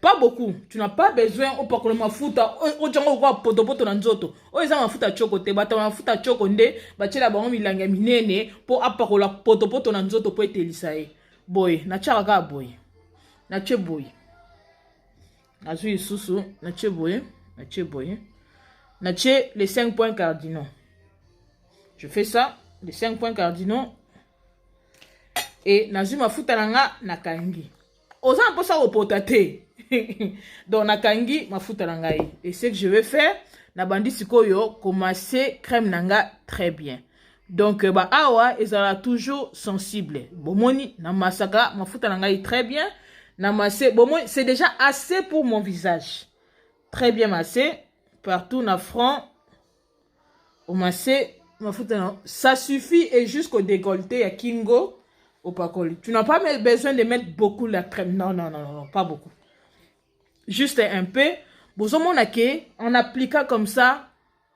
Speaker 1: pas beaucoup. Tu n'as pas besoin au pakolo mafuta o jango kwa potopoto na nzoto. O eza mafuta choko te bata mafuta choko nde batela bango milanga minene po apakola potopoto na nzoto po etelisa ye. Boy, na chaka boy. Na che boy. Na zui susu, na che boy, na che boy. Na che les 5 points cardinaux. Je fais ça, les 5 points cardinaux. Et na zui mafuta nanga na kangi. Oza mposa opota te. Donc nakangi mafuta nangai. Et ce que je vais faire, na bandi sikoyo commencer crème nanga très bien. Donc ba awa ezala toujours sensible. Bomoni na masaka mafuta nangai très bien. Na massé bomoni c'est déjà assez pour mon visage. Très bien massé partout na front. Au massé mafuta na ça suffit et jusqu'au décolleté ya kingo au pakoli. Tu n'as pas besoin de mettre beaucoup la crème. Non, pas beaucoup. Juste un peu. En appliquant comme ça,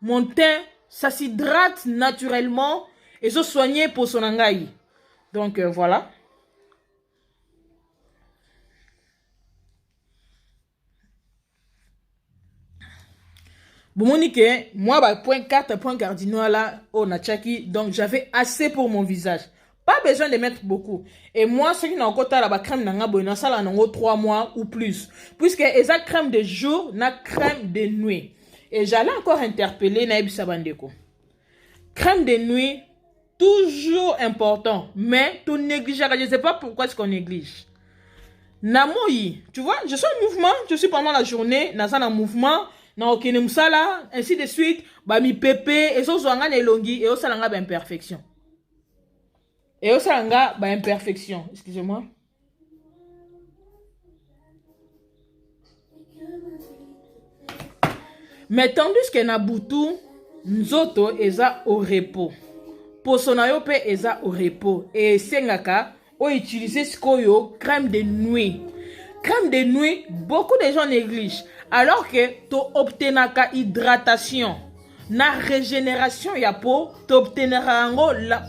Speaker 1: mon teint, ça s'hydrate naturellement et se soigner pour son angaï. Donc voilà. Monique, moi, point 4, point cardinaux là, au Nachaki, donc j'avais assez pour mon visage. Pas besoin de mettre beaucoup. Et moi, ce qui n'a encore la crème nanga boina ça là nango 3 mois ou plus. Puisque esa crème de jour na crème de nuit. Et j'allais encore interpeller Naïb Sabandeko. Crème de nuit, toujours important. Mais tu négliges. Je ne sais pas pourquoi est-ce qu'on néglige. Namoyi, tu vois, je suis en mouvement. Je suis pendant la journée. Naza en mouvement. Na okene musala. Ainsi de suite. Ba mi pepe. Et so zoanga nelongi. Et osalanga ba imperfection. Et au salanga, bah imperfection. Excusez-moi. Mais tandis que Nabutu, Nzoto eza au repos. Posonayo pe eza au repos. Et Sengaka, on utilise skoyo crème de nuit. Crème de nuit, beaucoup de gens négligent. Alors que to obtenaka hydratation. Na régénération ya peau, t'obtiendras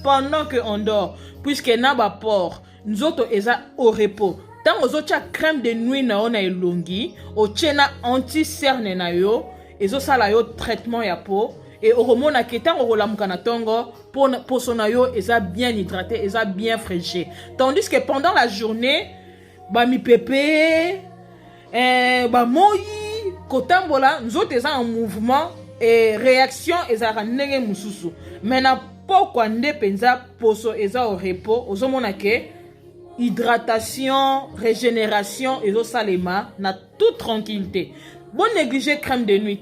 Speaker 1: pendant que on dort. Puisque na ba port, nous autres eza au repos. Tant aux autres crème de nuit na on a elongi, au tchena anti-cerne na yo, ezo sala yo traitement ya peau. Et au remona ketan au rolamukana tongo, pour son yo eza bien hydraté, eza bien fraîché. Tandis que pendant la journée, ba mi pépé, ba moyi, kotambola, nous autres eza en mouvement. Et réaction ezara ndenge mususu. Maintenant pourquoi nde penza poso eza au repos ozomona ke hydratation, régénération ezo salema na toute tranquillité. Bon négliger crème de nuit.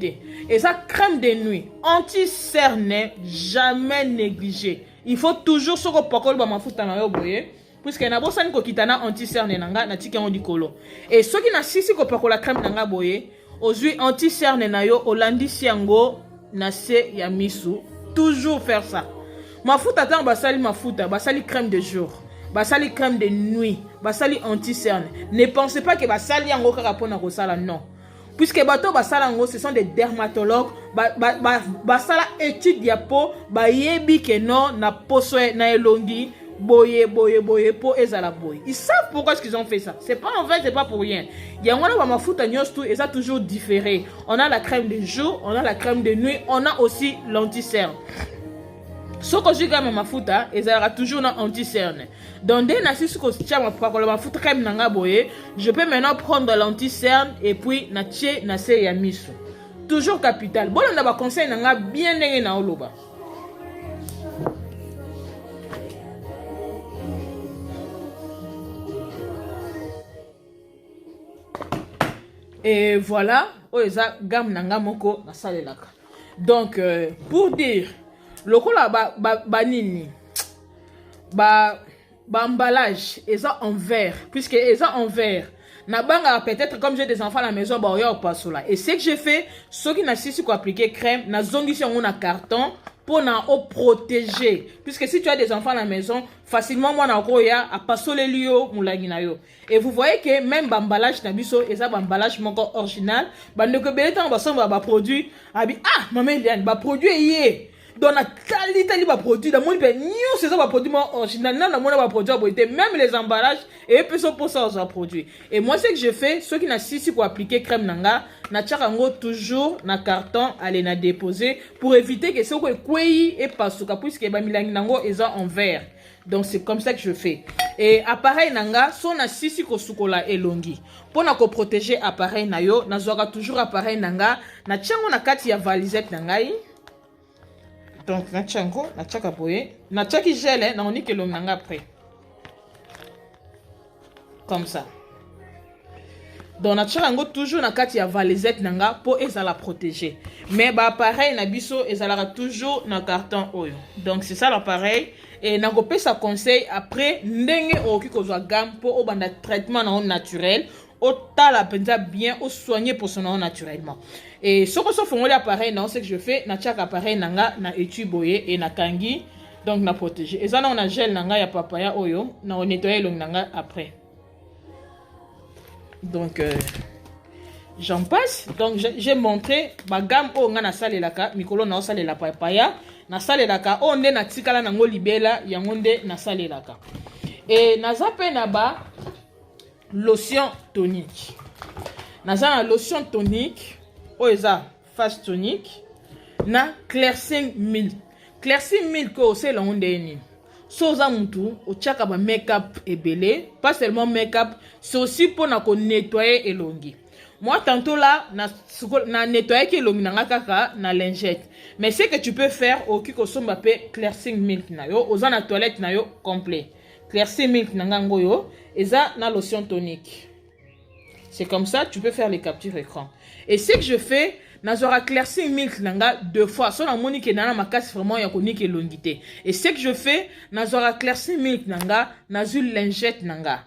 Speaker 1: Et ça crème de nuit anti-cerne jamais négligé. Il faut toujours soko pakol ba mafuta na yo boye. Puisque na bosani ko kitana anti-cerne nanga na tika on dikolo. Et ceux qui na sisi ko pakola crème nanga boye. Ozui anti-cerne na yo olandi siango na se ya misu. Toujours faire ça. Mafuta tan basali mafuta, basali crème de jour, basali crème de nuit, basali anti-cerne. Ne pensez pas que basali yango kaka pona ko sala non. Puisque bato basala yango ce sont des dermatologues, basala étude ya peau, ba yebi que non na poso na elongi. Boye, po ezala boye. Ils savent pourquoi est-ce qu'ils ont fait ça. C'est pas en fait, c'est pas pour rien. Il y a un mafuta nyos et ça toujours différé. On a la crème de jour, on a la crème de nuit, on a aussi l'anti-cerne. Ce que j'ai gagné mafuta, ezala toujours na anti-cerne. Donc dès na si ko tia mafuta crème nanga boye, je peux maintenant prendre l'anti-cerne et puis na tie na se ya miso. Toujours capital. Bon on a ba conseil nanga bien ndenge na oloba. Et voilà, gamme nanga moko na salelaka. Donc pour dire le kola banini emballage eza en verre puisque eza en verre. Na banga peut-être comme j'ai des enfants à la maison ba oya passo là. Et ce que j'ai fait, ceux qui n'a sisi ko appliquer crème, na zongi si on a carton pour na protéger. Puisque si tu as des enfants à la maison, facilement moi na koya a passo les lieux moulagi na yo. Et vous voyez que même l'emballage na biso et ça l'emballage moko original, ba ne que beletan ba somba ba produit abi ah maman Eliane ba produit yé. Donc la qualité va produit dans mon pays nous c'est ça va produit original dans mon va produit même les emballages et puis ça pour ça ça produit. Et moi ce que je fais ceux qui n'a si pour appliquer crème nanga na tchakango toujours na carton aller na déposer pour éviter que ce que quoi et pas ce puisque ba milangi nango est en verre. Donc c'est comme ça que je fais. Et appareil nanga son na sisi ko sukola elongi. Pour na ko protéger appareil na yo na zoka toujours appareil nanga na tchango na kati ya valisette nangai. Donc na tchango na tchaka boye na tchaki gel na oni ke elongi nanga après. Comme ça. Donc na tchango toujours na kati ya valisette nanga pour ezala protéger. Mais ba appareil na biso ezala toujours na carton oyo. Donc c'est ça l'appareil. Et na kopé ça conseil après ndenge oki kozwa gamme pour obanda traitement na naturel au tala penza bien au soigner pour son naturellement. Et ce que ça fongoli appareil non c'est que je fais na chaque appareil nanga na étui boye et na kangi donc na protéger. Et ça on a gel nanga ya papaya oyo na on nettoyer long nanga après. Donc j'en passe. Donc j'ai montré ma gamme o nga na salelaka mikolo na salela papaya na salelaka o nde na tikala nango libela yango nde na salelaka. Et na zape na ba lotion tonique. Naza na lotion tonique o eza face tonique na cleansing milk. Cleansing milk ko c'est lango nde ni. Soza mutu o tchaka ba make-up ebele, pas seulement make-up, c'est aussi pour na ko nettoyer elongi. Moi, tantôt là, na nettoyer ki longi nanga kaka na lingette. Mais ce que tu peux faire, au kiko somba pe cleansing milk na yo, oza na toilette na yo complet. Cleansing milk nanga ngoyo, eza na lotion tonique. C'est comme ça, tu peux faire les captures écran. Et ce que je fais, na zora cleansing milk nanga 2 fois. So na moni ke nana makasi vraiment ya koniki longité. Et ce que je fais, na zora cleansing milk nanga na zu lingette nanga.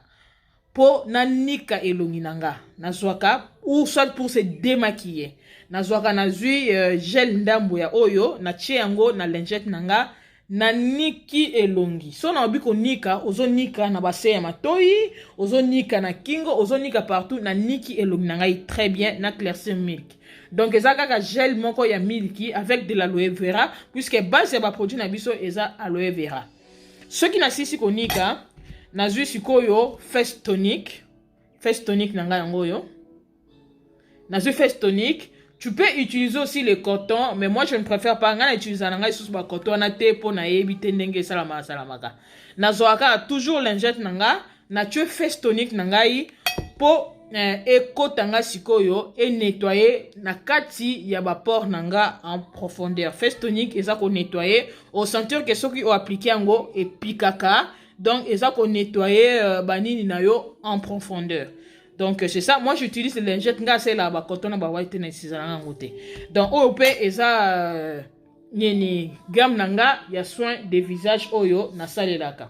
Speaker 1: Po na nika elongi nanga na zwaka ou soit pour se démaquiller na zwaka na zui gel ndambo ya oyo na chiango na lingette nanga na niki elongi so na obiko nika ozo nika na bassin ya matoi ozo nika na kingo ozo nika partout na niki elongi nanga très bien na cleansing milk. Donc eza kaka gel moko ya milki avec de l'aloe vera puisque base ya ba produit na biso eza aloe vera. Ce qui na sisi konika na zui sikoyo face tonique nanga yango yo na zui face tonique. Tu peux utiliser aussi le coton mais moi je ne préfère pas ngana utiliser nanga sous ba coton na te po na ebite ndenge salamaka na zoaka toujours lingette nanga na tu face tonique nanga yi po ekotanga sikoyo et nettoyer na kati ya ba pore nanga en profondeur. Face tonique eza ko nettoyer au sentir que soki o appliquer ngo et pikaka. Donc, ils ont nettoyé banini na yo en profondeur. Donc, c'est ça. Moi, j'utilise les lingettes. C'est là, bah, quand on a bah, white donc, OP, ils ont ni gamme nanga, il y a soin des visages oyo na salelaka.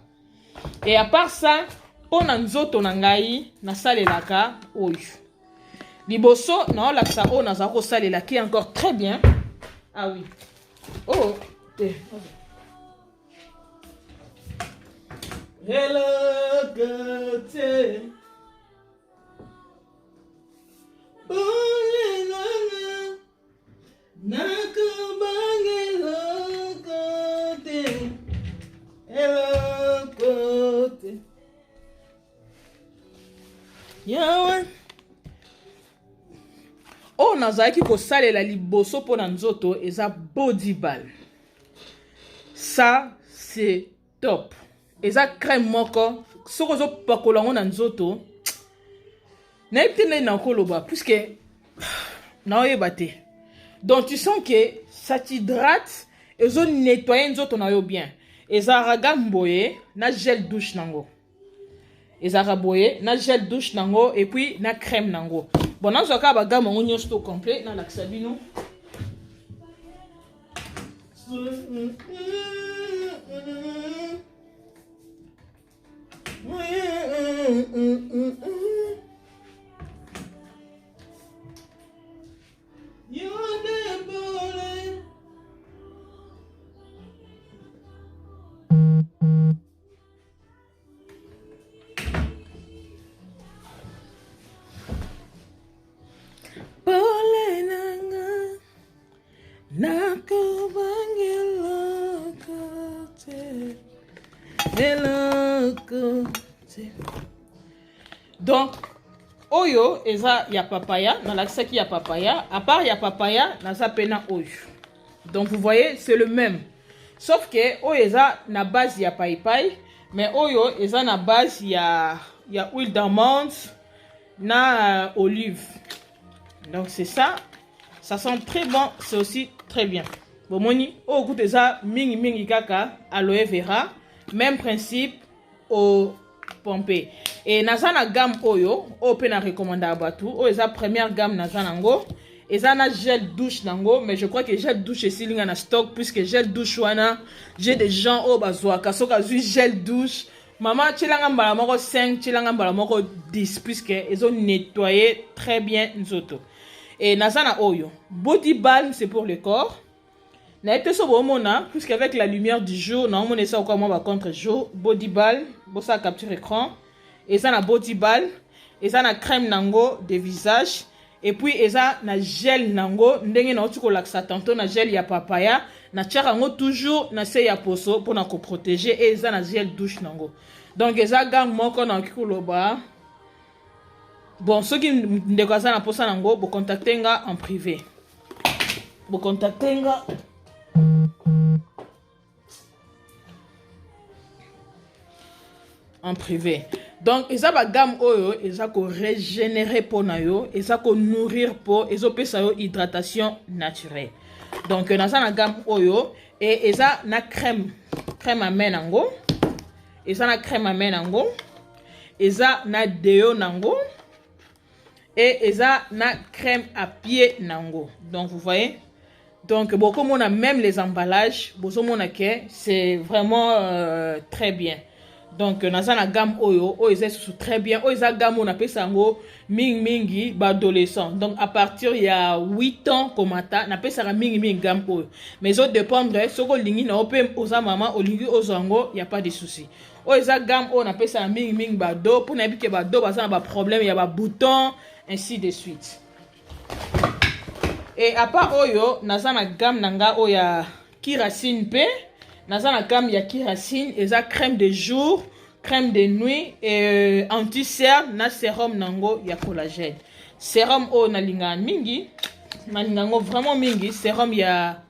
Speaker 1: Et à part ça, on a nzoto nangai na salelaka oyo. Liboso, na la ça on a zako salela qui est encore très bien. Ah oui. Oh, hello, good oh nazaki kosalela liboso pona nzoto eza body ball. Ça c'est top. Eza crème moko soko zo pakola ngo na nzoto na eptene na koloba puisque na oyeba te. Donc tu sens que ça t'hydrate et zo nettoyer nzoto na yo bien. Eza raga mboye na gel douche nango. Eza raboye na gel douche nango et puis na crème nango. Bon na zoka ba gamme ngo nyonso complet na laksabino. Nakubangela Donc, oyo, eza ya papaya, dans l'accès qui y a papaya, à part ya papaya, naza pena oyo. Donc, vous voyez, c'est le même. Sauf que, oyo, eza na base ya païpaï, mais oyo, eza na base ya huile d'amande, na olive. Donc, c'est ça. Ça sent très bon, c'est aussi très bien. Bon, moni, au goût eza mingi kaka, aloe vera, même principe au pompé. Et naza na gamme oyo, o pe na recommande à batu, o eza première gamme naza nango, eza na gel douche nango, mais je crois que gel douche est linga na stock, puisque gel douche wana, j'ai des gens au bazwa, kasoka zui gel douche, maman tchilanga mbala moko 5, tchilanga mbala moko 10, puisque ils ont nettoyé très bien nzoto. Et naza na oyo, body balm c'est pour le corps. Na été so bomona, puisqu'avec la lumière du jour, na on ça encore moi contre jour, body balm, bon ça capture écran. Et ça na body balm, et ça na crème nango de visage, et puis et ça na gel nango, ndenge na otiko laksa tantôt na gel ya papaya, na tcharango toujours na se ya poso pour na ko protéger et ça na gel douche nango. Donc et ça gamme moko na kikuloba. Bon, ceux qui ndeko ça na posa nango, bo contacter nga en privé. Bo contacter nga en privé. Donc, ils ont une gamme oyo, ils ont régénérer pour nayo, ils ont nourrir pour, ils ont une hydratation naturelle. Donc, ils ont une gamme oyo et ils ont une crème à main nango, ils ont une crème à main nango, ils ont une déo nango et ils ont une crème à pied nango. Donc, vous voyez. Donc, bon, comme on a même les emballages, c'est vraiment très bien. Donc, dans la gamme oyo, c'est très bien. Oyo, gamme on appelle ça mingi adolescent. Donc, à partir il y a 8 ans, comme ça, on appelle ça mingi gamme oyo. Mais ça dépend de ce que lingi na open oza maman ou lingi ozango, il y a pas de souci. Oyo, gamme on appelle ça mingi bado pour n'habiter que bado, parce qu'il y a problème, il y a bouton, ainsi de suite. Et à part oyo, naza na gamme nanga oya kirasine pe, naza na gamme ya kirasine, eza crème de jour, crème de nuit et anti-cerne na sérum nango ya collagène. Sérum o na linga mingi, na lingango vraiment mingi, sérum ya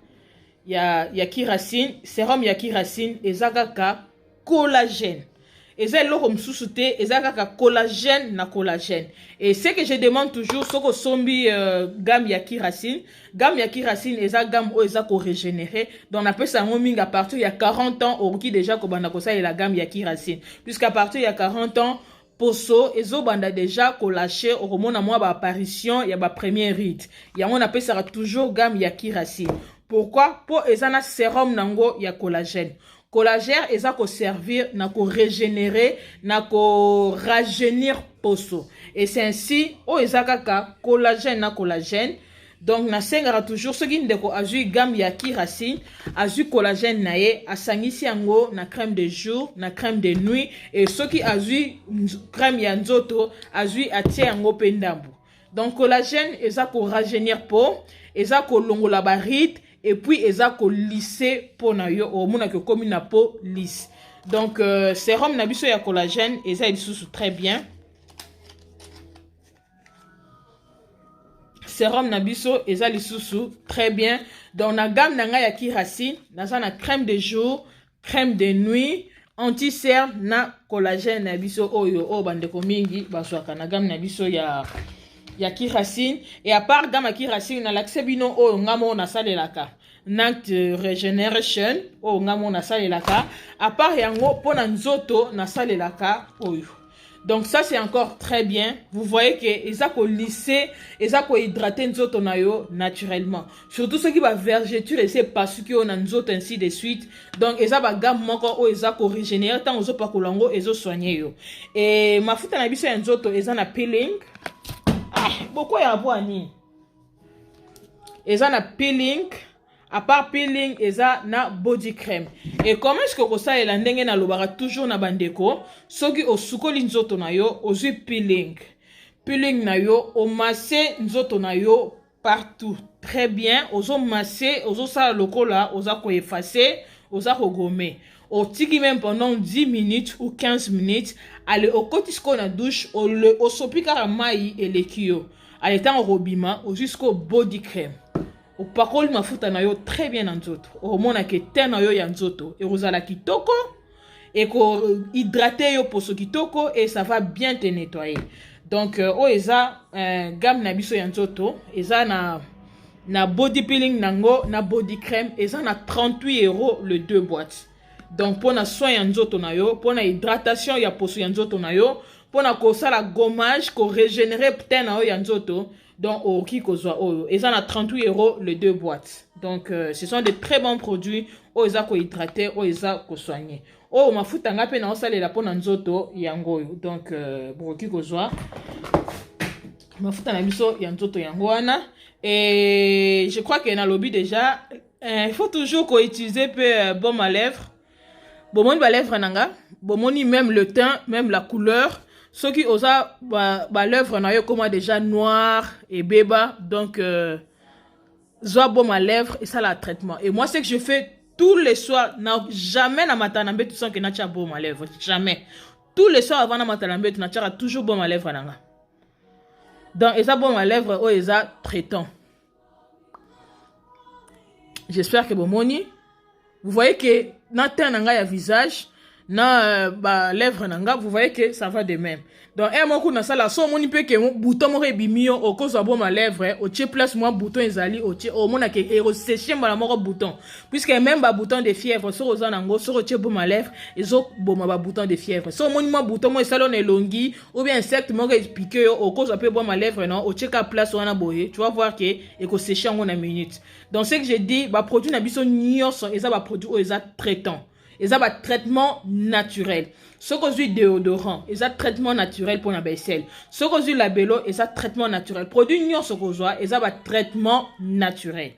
Speaker 1: kirasine, sérum ya kirasine eza kaka collagène. Eza loko msusu te, eza kaka collagène na collagène. Et ce que je demande toujours, soko sombi gamme ya kirasine eza gamme o eza ko régénérer. Donc on appelle ça mingi à partir il y a 40 ans au qui déjà ko banda ko ça la gamme ya kirasine. Puisqu'à partir il y a 40 ans poso ezo banda déjà ko lâcher au mona moi ba apparition, il y a ba première rite. Il y a on appelle ça toujours gamme ya kirasine. Pourquoi? Pour eza na sérum nango ya collagène. Collagène eza ko servir na ko régénérer na ko rajeunir poso et c'est ainsi o eza kaka collagène na collagène. Donc na sengara toujours ce qui ndeko azui gamme ya kirasine azui collagène na ye asangisi yango na crème de jour na crème de nuit et ce qui azui crème ya nzoto azui atie yango pe ndambu. Donc collagène eza ko rajeunir po eza ko longola ba ride et puis eza ko lisser po na yo o mona ke komi na peau lisse. Donc sérum na biso ya collagène eza lisusu très bien. Sérum na biso eza lisusu très bien. Donc na gamme nanga ya kirasine naza na crème de jour, crème de nuit, anti-cerne na collagène na biso oyo o bandeko mingi baswaka na gamme na biso ya kirasine. Et à part gamme ya kirasine na l'accès bino oyo ngamo na salelaka Nact Regeneration o ngamo na salelaka à part yango pona nzoto na salelaka oyo. Donc ça c'est encore très bien. Vous voyez que eza ko lisser, eza ko hydrater nzoto na yo naturellement. Surtout ceux qui va vergeture et c'est parce que on a nzoto ainsi de suite. Donc eza ba gamme moko o eza ko régénérer tant ozo pa kolango ezo soigner yo. Et mafuta na biso ya nzoto eza na peeling. Ah, beaucoup ya boani. Eza na peeling. À part peeling, eza na body cream. Et comment est-ce que vous savez la ndenge na lobara toujours na bandeko, soki osukoli nzoto na yo, ozui peeling. Peeling na yo, o masse nzoto na yo partout. Très bien, ozo masse, ozo sala lokola, oza ko effacer, oza kogome. Otiki même pendant 10 minutes ou 15 minutes. Allez, au kotisko na douche, au sopi karamai et le kio. Allez, tant robima, jusqu'au body cream. Au pakoli mafuta na yo très bien en nzoto. Au mona ke ten na yo ya nzoto. Et rozala kitoko. Et ko hydrater yo poso kitoko. Et ça va bien te nettoyer. Donc, eza gamme na biso ya nzoto. Eza na body peeling nango, na body cream. Eza na 38 € le 2 boîtes. Donc, pour na soin ya nzoto na yo, pour na hydratation ya poso ya nzoto na yo, pour na kosala gommage, ko régénérer ten na yo ya nzoto. Donc, au Kikozwa Oyo. Ils en a 38 € les 2 boîtes. Donc, ce sont de très bons produits. Oh, ils ont hydraté, oh, ils ont soigné. Oh, ma fout en appel dans salle la peau nzoto yango. Donc, pour Kikozwa, ma fout en abisso yanzoto yangoana. Et je crois qu'il y a un lobby déjà. Il faut toujours qu'on utilise peu baume à lèvres. Baume à lèvres nanga. Baume même le teint, même la couleur. Ceux qui osent l'œuvre na yo comme déjà noir et béba, donc zoa bon ma lèvre et ça la traitement. Et moi c'est que je fais tous les soirs, jamais na matanambe tout ça que na tia bon ma lèvre, jamais. Tous les soirs avant na matanambe tu na tia toujours bon ma lèvre nanga. Donc et ça bon ma lèvre oh et ça traitant. J'espère que bon moni, vous voyez que na teint nanga ya visage na lèvre nanga, vous voyez que ça va de même. Donc un mot qu'on a ça là, so moni pe que bouton mo rebimio au cause de bon ma lèvre, au tche place moi bouton ezali au tche au mona que ero sécher ma mort bouton. Puisque même ba bouton de fièvre sur aux anango sur tche bon ma lèvre, ezo bon ma bouton de fièvre. So moni moi bouton moi salon elongi ou bien insecte mo piqué au cause de bon ma lèvre non, au tche ka place on a boye, tu vas voir que eko sécher en une minute. Donc c'est que j'ai dit ba produit na biso nyonso eza ba produit o eza traitant. Ils ont un traitement naturel. Ce qu'on dit déodorant, ils ont un traitement naturel pour la vaisselle. Ce qu'on dit labello, ils ont un traitement naturel. Produit nion ce qu'on voit, ils ont un traitement naturel.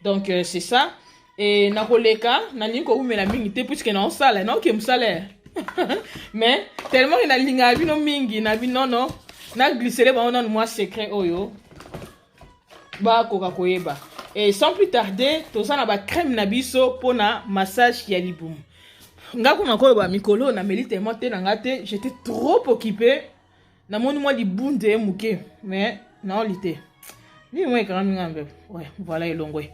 Speaker 1: Donc c'est ça. Et na koleka, na ninko ou mela mingi te puisque na on sale, na okem sale. Mais tellement il a linga vino mingi, na vino non, na glycéré ba on a moi secret oyo. Ba koka koyeba. Et sans plus tarder, tout ça na ba crème na biso pour na massage ya liboum. Ngaku na ko ba mikolo na meli tellement te na ngate, j'étais trop occupé. Na moni moi li bunde muke, mais na olité. Ni moi quand même ngambe. Ouais, voilà elongwe.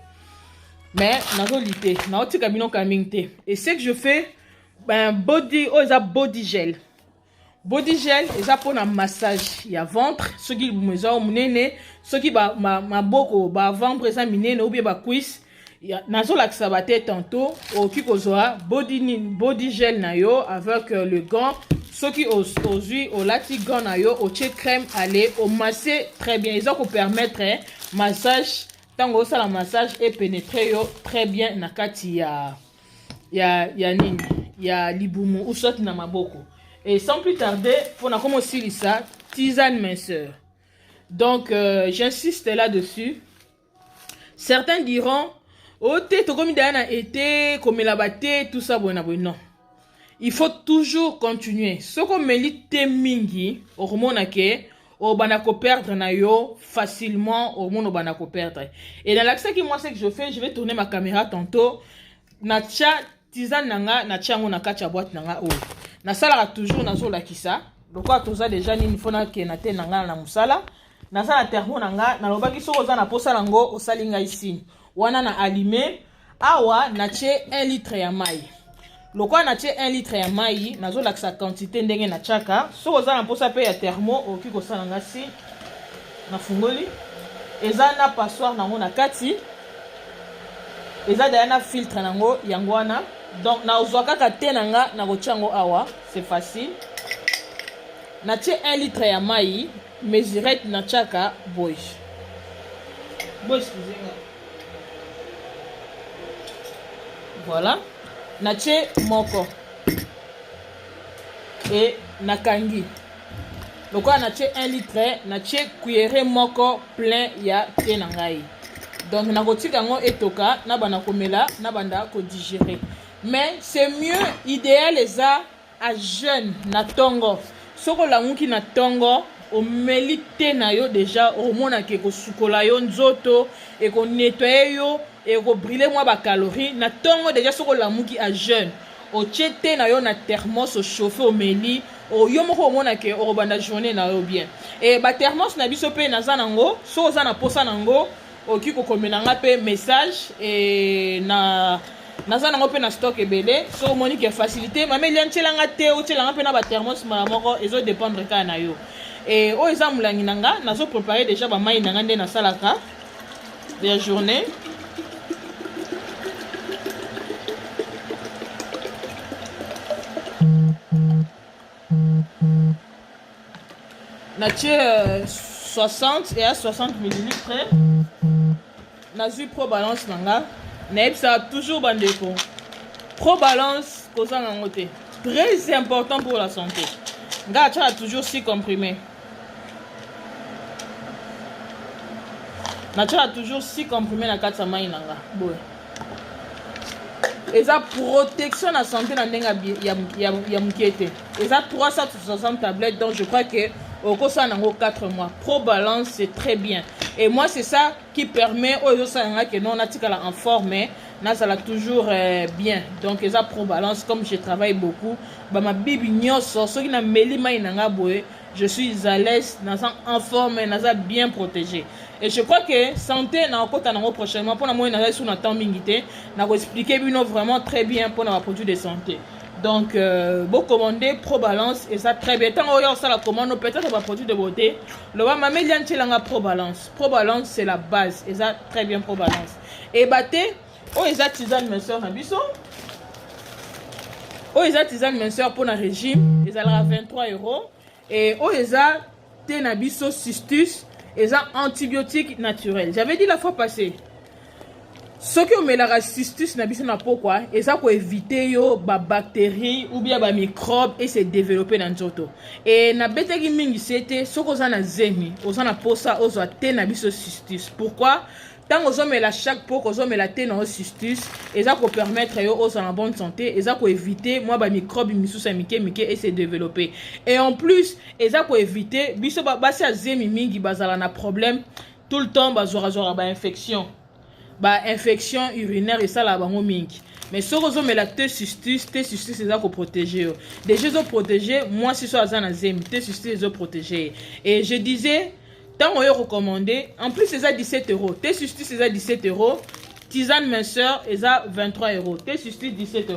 Speaker 1: Mais na olité, na otika bino kamingte. Et c'est que je fais body body gel. Body gel eza pour na massage ya ventre, ce qui meza munene, ce qui ba maboko ba ventre eza minene ou bien ba cuisse. Nazo laksa ba tête tantôt au Kikozwa body gel na yo avec le gant, ce qui aujourd'hui au lati gant na yo au tche crème aller au masser très bien, ils ont pour permettre massage tango ça la massage et pénétrer yo très bien na kati ya nini ya libumu ou soit na maboko. Et sans plus tarder, pour na commencer ça, tisane minceur. Donc j'insiste là-dessus. Certains diront oh, t'es comme Diana été, comme la batte, tout ça, bon, non. Il faut toujours continuer. Ce qu'on me dit, t'es mingi, au remonake, au banako perdre na yo, facilement, au monde banako perdre. Et dans l'accès que moi, c'est que je fais, je vais tourner ma caméra tantôt. Na tcha, tisane nanga, na tcha, on a kacha boîte nanga, oh. Na sala toujours, na zo la kisa. Donc, quand tu as déjà, il faut que na te nanga na musala. Na sala termo nanga, na loba ki so oza na posa lango, o salinga ici. Wana na allumé awa na che 1 litre ya mai. Lokwa na che 1 litre ya mai nazo laksa quantité ndenge na chaka. So oza na posa pe ya thermo oki ko sala ngasi na fungoli. Eza na passoire nango na kati. Eza da na filtre nango yango wana. Donc na ozwaka ka te nanga na kochango awa, c'est facile. Na che 1 litre ya mai, mesurette na chaka boy. Boy excusez-moi. Voilà. Nache moko. Et nakangi. Donc on a 1 litre, nache cuillère moko plein ya te nangai. Donc na kotika ngo etoka na bana komela na banda ko digérer. Mais c'est mieux idéal les a à jeune na tongo. Soko la muki na tongo o melite na yo déjà au mona ke ko sukola yo nzoto et ko nettoyer yo et brûler moi ba calories na tongo déjà soko la muki à jeune o tchete na yo na thermos au chauffer au meli o yo moko mona ke o banda journée na yo bien et ba thermos na biso pe na zanango so za na posa nango o ki ko komela nga pe message et na nango pe na stock ebele so moni ke facilité mame liancelanga te o tcelanga pe na ba thermos mala moko ezo dépendre ka na yo et o eza mulangi nanga nazo préparer déjà ba mai nanga nde na salaka de journée natie 60 et à 60 ml nazu Pro Balance nanga ça toujours bandeko Pro Balance koza nango te très important pour la santé nga tu as toujours 6 comprimés na tu as toujours 6 comprimés na kati mai nanga boy eza protection na santé na ndenga ya mkiete eza 360 tablettes donc je crois que au cours de 4 mois Pro Balance c'est très bien et moi c'est ça qui permet aux gens que non en forme mais ça toujours bien donc eza Pro Balance comme je travaille beaucoup bah ma bibi nyonso so qui na meli mai nanga boye je suis à l'aise en forme mais bien protégé et je crois que santé na okota nango prochainement pour na moi na sous na temps mingité na ko expliquer bino vraiment très bien pour na produit de santé. Donc, vous commandez Pro Balance et ça très bien. Tant que ça la commande, peut-être pas produit de beauté. Le va m'améliorer un Pro Balance. Pro Balance c'est la base et ça très bien Pro Balance. Et battez, oh ils a tisane mes soeurs, biso. Oh ils a tisane mes soeurs pour un régime, ils allent à 23 € et oh ils a tenabiso cistus, ils a antibiotiques naturels. J'avais dit la fois passée. Ce qui met la cystus na biso na pourquoi et ça pour éviter yo ba bactéries ou bien ba microbes et se développer dans nzoto et na beteki mingi c'était ce qu'on a na zemi ozana posa ozo te na biso cystus pourquoi tant ozo mela chaque pot ozo mela te na cystus et ça pour permettre yo ozo en bonne santé et ça pour éviter moi ba microbes misusa mike et se développer et en plus et ça pour éviter biso ba sa zemi mingi bazala na problème tout le temps bazora ba infection ba infection urinaire et ça là bango mingi mais ce que mais la cystus c'est ça qu'on protéger déjà ils ont protégé moi si soit azana zemi cystus ils ont protégé et je disais tant on est recommandé en plus c'est ça 17 €, cystus c'est ça 17 €, tisane minceur c'est ça 23 €, cystus 17 €.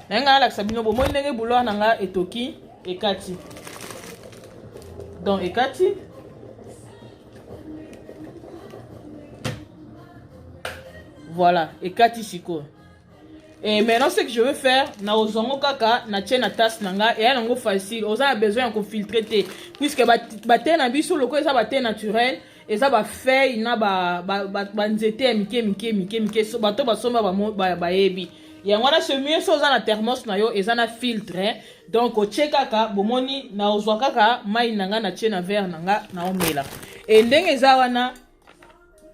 Speaker 1: Nanga la sabino bo mo ndenge bulo nanga etoki ekati donc ekati voilà, et kati siko. Et maintenant, ce que je veux faire, na ozongo kaka, na tche na tasse nanga, et elle facile. On a besoin de filtrer té. Puisque baté na biso loko, ça baté naturel, et ça ba fait, na ba nzete mike, so bato ba somba ba ebi. Et on a ce mieux chose na thermos na yo, et ça na filtre, donc o tche kaka, bomoni na ozwa kaka, mai nanga na tche na verre nanga, na omela. Et ndenge zawana,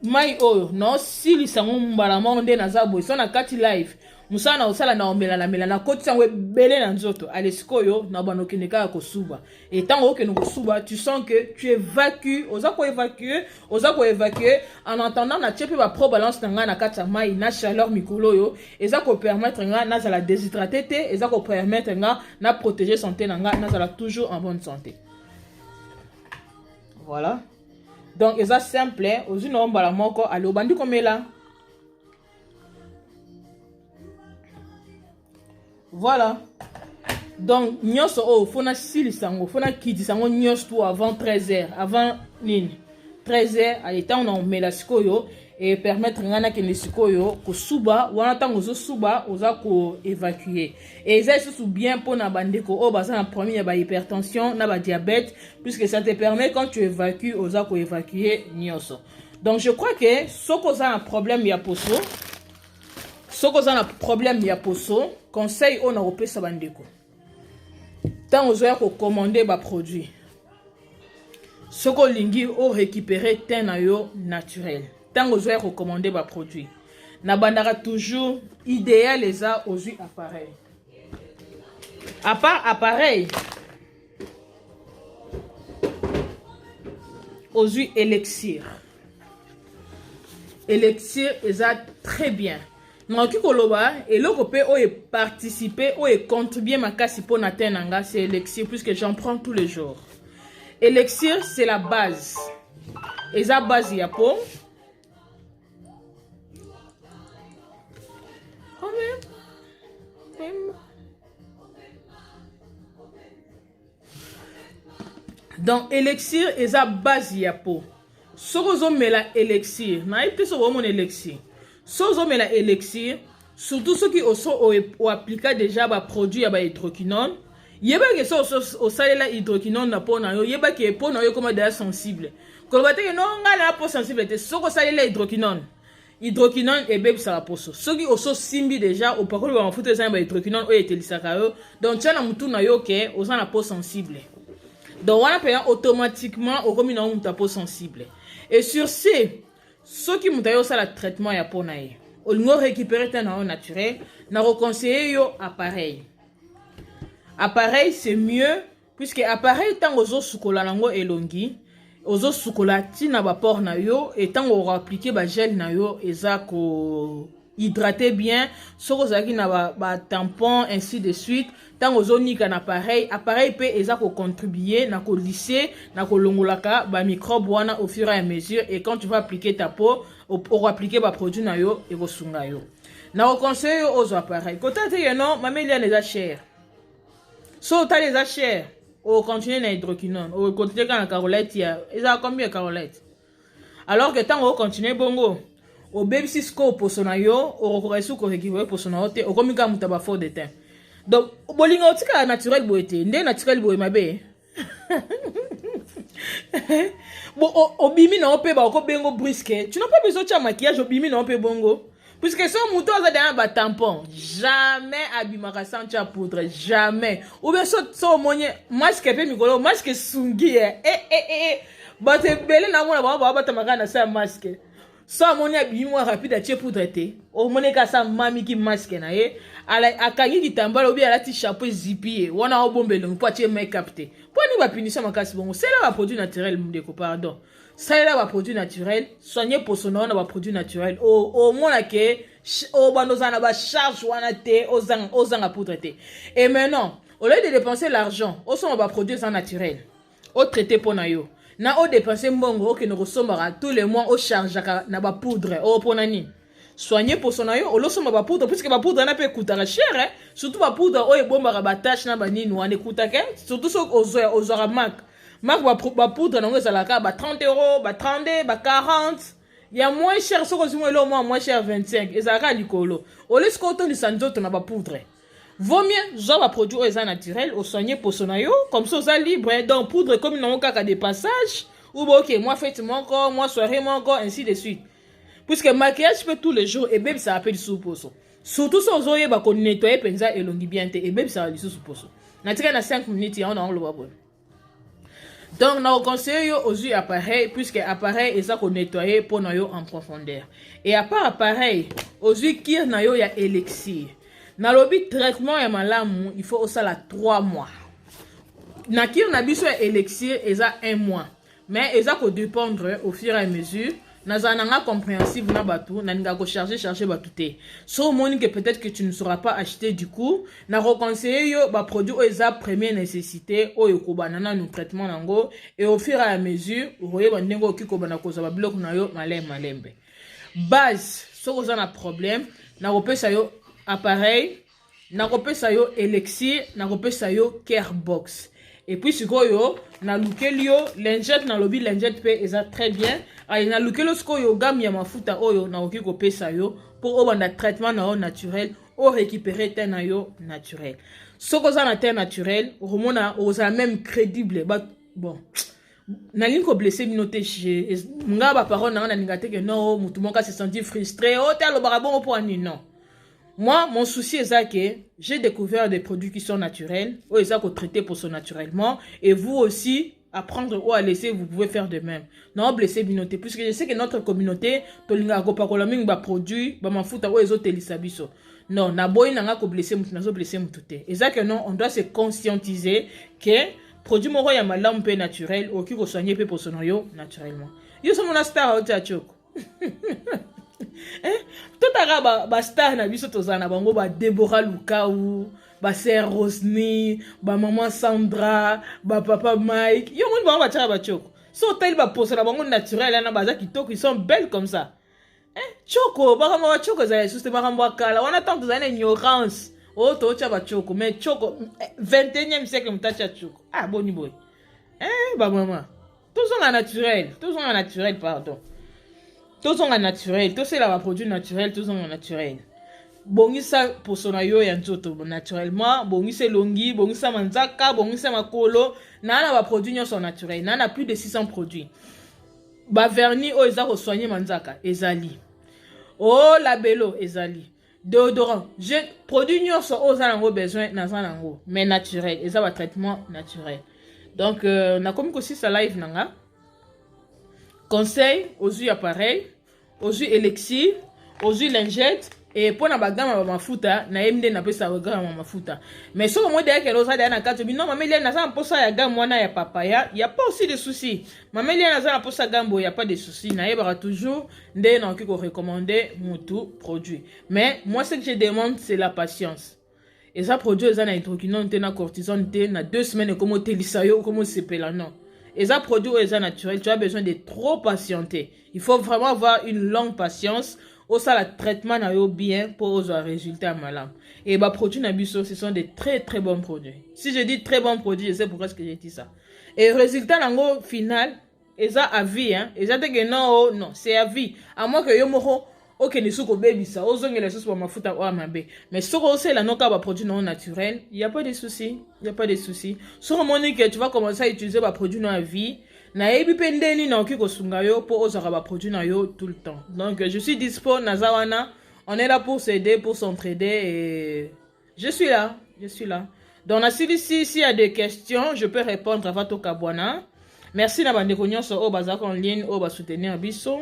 Speaker 1: mai oyo no sili sango mbala monde na zabo so na kati live musana osala na omela na koti sango belé na nzoto ale sikoyo na banoki neka ko suba et tango ke no suba tu sens que tu évacues oza ko évacuer en entendant na tchepe ba Pro Balance na kati mai na chaleur mikolo yo eza ko permettre nga na la déshydrater te eza ko permettre nga na protéger santé na la toujours en bonne santé. Voilà. Donc, c'est simple, aux une ombre la moko, allez au bandi comme là. Voilà. Donc, nyos oh, faut na sili sango, faut na kidi sango nyos tout avant 13 h, avant nini. 13 h, allez, tant on met la sikoyo et permettre ngana ke sikoyo ko suba, wana tango zo suba, oza ko évacuer. Et ça c'est bien pour na bandeko oh baza na premier ba hypertension, na ba diabète puisque ça te permet quand tu évacues, oza ko évacuer nyoso. Donc je crois que soko za un problème ya poso. Soko za un problème ya poso, conseil on a opesa bandeko. Tant ozoya ko commander ba produit. Soko lingi o récupérer teint na yo naturel. Tant que vous avez recommandé vos produits, na bandara toujours idéal les a aux huiles appareil. À part appareil, aux huiles élixir. Elixir eza très bien. Naoki koloba eloko pe o e participer o e contribuer makasi po na tenanga c'est Elixir puisque j'en prends tous les jours. Elixir c'est la base. Eza base ya po. Donc Elixir eza base ya po. Sozo mela Elixir, na ipte so mon Elixir. Sozo mela Elixir, surtout ceux qui ont appliqué déjà ba produit ya ba hydroquinone. Yeba ke so salela hydroquinone na po na yo, yeba ke po na yo comme déjà sensible. Ko ba te non nga na po sensible te soko salela hydroquinone. Hydroquinone et bébé ça la poso. Ceux qui ont simbi déjà au parole en foot ça ba hydroquinone o etelisaka yo. Donc tchana mutu na yo ke o sa na po sensible. Donc on a automatiquement au comme une peau sensible. Et sur ceux qui m'ont ça le traitement ya pour naïe. Au lieu de récupérer un naturel, n'a reconseillé yo appareil. Appareil c'est mieux puisque appareil tant aux os sukola lango elongi, aux os sukola tina ba por na yo et tant on appliquer ba gel na yo eza ko hydrater bien, sorozaki na ba tampon ainsi de suite. Tant aux onika un appareil peut eza ko contribuer na ko lisser na ko longolaka ba microbe wana au fur et à mesure et quand tu vas appliquer ta peau pour appliquer ba produit na yo et ko sunga yo. Na ko conseille aux appareils. Quand tu es non, mamelia les cher. So ta les cher. On continue na hydroquinone, on continue quand la carolette ya. Eza combien carolette? Alors que tant on continue bongo. Au baby cisco posona yo, au rekoresu ko récupérer posona yo te, au komika mutaba fort de teint. Donc, bolinga otika naturel boete, nde naturel boe mabe. Bon, obimi na ope ba oko bengo brusque. Tu n'as pas besoin de faire maquillage obimi na ope bongo. Puisque son mouton a derrière ba tampon, jamais abimaka sans tia poudre, jamais. Ou bien so monye masque pe mikolo, masque sungi ba te belé na mona ba tamaka na sa masque. Ça mon abi moi rapide à tirer poudre te o mone ka sa mami ki masque na ye ala akangi kitambala obi ala ti chapeau zippé wana o bombelo po tirer make up te po ni ba punition makasi bon c'est là ba produit naturel mundeko pardon c'est là ba produit naturel soigner pour son na ba produit naturel o mona ke o banoza na ba charge wana te ozanga poudre te et maintenant au lieu de dépenser l'argent au son ba produit sans naturel au traité pour na yo na o dépenser mbongo que nous ressommera tous les mois au charge na ba poudre o ponani soigner pour son ayo o lo somma ba poudre puisque ba poudre na peut coûter cher hein? Surtout ba poudre o e bomba ba tâche na ba nini wane coûter ke surtout so ozora marque ba poudre na ngeza la ka ba 30 €, ba 32, ba 40. Il y a moins cher so ko zimo lo moins cher 25 ezaka likolo o le scoton du sanzoto na ba poudre. Vaut mieux genre un produit naturel au soigner pour son ayo comme ça ça libre donc poudre comme non cas des passages ou bon ok moi fête mon corps moi soirée mon corps ainsi de suite puisque maquillage peut tous les jours et même ça appelle sous poso surtout sans oyer ba ko nettoyer penza et longi bien et même ça ali sous poso na tika na 5 minutes on a le bon donc na conseille aux yeux appareil puisque appareil ça ko nettoyer pour na yo en profondeur et à part appareil aux yeux qui na yo ya Elixir. Na lobi traitement ya malamu, il faut aussi la 3 mois. Na ki na biso ya Elixir eza 1 mois. Mais eza ko dépendre au fur et à mesure. Na zananga compréhensible na batu, na ninga ko charger batu te. So moni que peut-être que tu ne sauras pas acheter du coup, na reconseiller yo ba produit eza première nécessité o yo ko banana no traitement nango et au fur et à mesure, roye bandengo ki ko bana ko za ba bloc na yo malembe. Base, so ko za na problème, na repesa yo appareil na kopesa yo Elixir na kopesa yo Carebox et puis sikoyo na lukelio lingette na lobi lingette pe eza très bien ay na lukelo sikoyo gamme ya mafuta oyo na oki kopesa yo pour obanda traitement na yo naturel o récupérer teint na yo naturel soko za na teint naturel romona oza même crédible ba bon na linko blessé minote chez nga ba parole na ninga te que non mutu monka se sentir frustré o te lo barabon pour ani non. Moi, mon souci est que j'ai découvert des produits qui sont naturels, ou ils sont traités pour ça naturellement, et vous aussi, apprendre ou à laisser, vous pouvez faire de même. Non, blesser communauté, puisque je sais que notre communauté, tolinga ko pakolaming ba produit, ba mafuta ou ezo telisabiso. Non, na boy nanga ko blesser mutu, nazo blesser mutu. Et ça que non, on doit se conscientiser que produit moro ya malamu pe naturel, ou ki ko soigner pe pour son yo naturellement. Yo so mon star au tchoko. Tout à ba star na biso tozana bango ba Deborah Lukau, ba Sir Rosny, ba maman Sandra, ba papa Mike. Yo mon bango ba tchara ba choko. So tel ba poser bango naturel na baza kitoko, ils sont belles comme ça. Choko, ba kama choko za juste ba kama kala. On attend que ça ignorance. Oh to tchaba choko, mais choko 21e siècle mtacha choko. Ah boni boy. Bah maman. Tous sont naturel, pardon. Tous sont naturel, tous c'est là produit naturel, tous sont naturel. Bongi ça pour son ayo ya nzoto naturellement, bongi c'est longi, bongi ça manzaka, bongi ça makolo, na ba produit nyo sont naturel, na plus de 600 produits. Ba vernis o eza ko soigner manzaka, ezali. Oh labello ezali. Déodorant, je produit nyo sont aux anango besoin na zanango, mais naturel, eza ba traitement naturel. Donc na comme aussi ça live nanga. Conseil aux huiles appareil, aux huiles élixir, aux huiles lingettes et pour na bagama mafuta na MD na pesa bagama mafuta. Mais so moi derrière que l'osa na kato non mamelia na za mposa ya gamme wana ya papaya, y a pas aussi de soucis. Mamelia na za mposa gambo y a pas de soucis, na yeba toujours ndé na ki ko recommander mutu produit. Mais moi ce que je demande c'est la patience. Et ça produit ça na hydroquinone na cortisone na 2 semaines comme telisayo comme sepela non. Et ça produit ça naturel, tu as besoin de trop patienter. Il faut vraiment avoir une longue patience. Au ça le traitement na yo bien pour un résultat malin. Et bah produits nabiso ce sont des très très bons produits. Si je dis très bons produits, je sais pourquoi est-ce que j'ai dit ça. Et résultat nango final, et ça à vie hein. Et ça que non non, c'est à vie. À moins que yo moko ok ni suko baby ça, ozonge la sauce pour mafuta ou amabe. Mais sur aussi la noka ba produit non naturel, il y a pas de souci, il y a pas de souci. Sur Monique, tu vas commencer à utiliser ba produit non à vie. Na ebi pendeni na okiko sunga yo pour ozara ba produit na yo tout le temps. Donc je suis dispo nazawana, on est là pour s'aider, pour s'entraider et je suis là, je suis là. Donc na ici s'il y a des questions, je peux répondre à Vato Kabwana. Merci na bande konyo so o bazak en ligne o ba soutenir biso.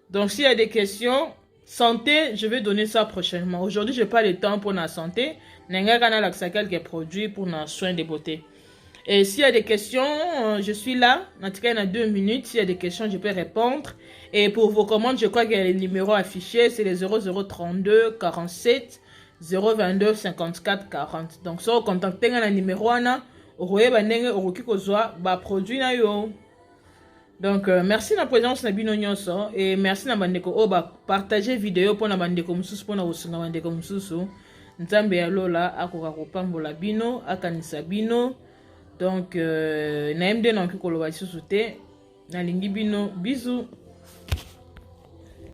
Speaker 1: Donc, s'il y a des questions, santé, je vais donner ça prochainement. Aujourd'hui, je n'ai pas le temps pour la santé. Nenga kana laksa quelques produits pour nos soins de beauté. Et s'il y a des questions, je suis là. En tout cas, il y a 2 minutes. S'il y a des questions, je peux répondre. Et pour vos commandes, je crois qu'il y a les numéros affichés. C'est les 0032 47 022 54 40. Donc, si vous contactez le numéro, vous voyez que produit na yo. Donc merci na présence na bino nyonso et merci na bandeko oba partager vidéo pour na bandeko mususu pour na osunga bandeko mususu nzambe ya lola akoka kopambola bino akanisa bino donc na MD na koloba susu te na lingi bino bisous.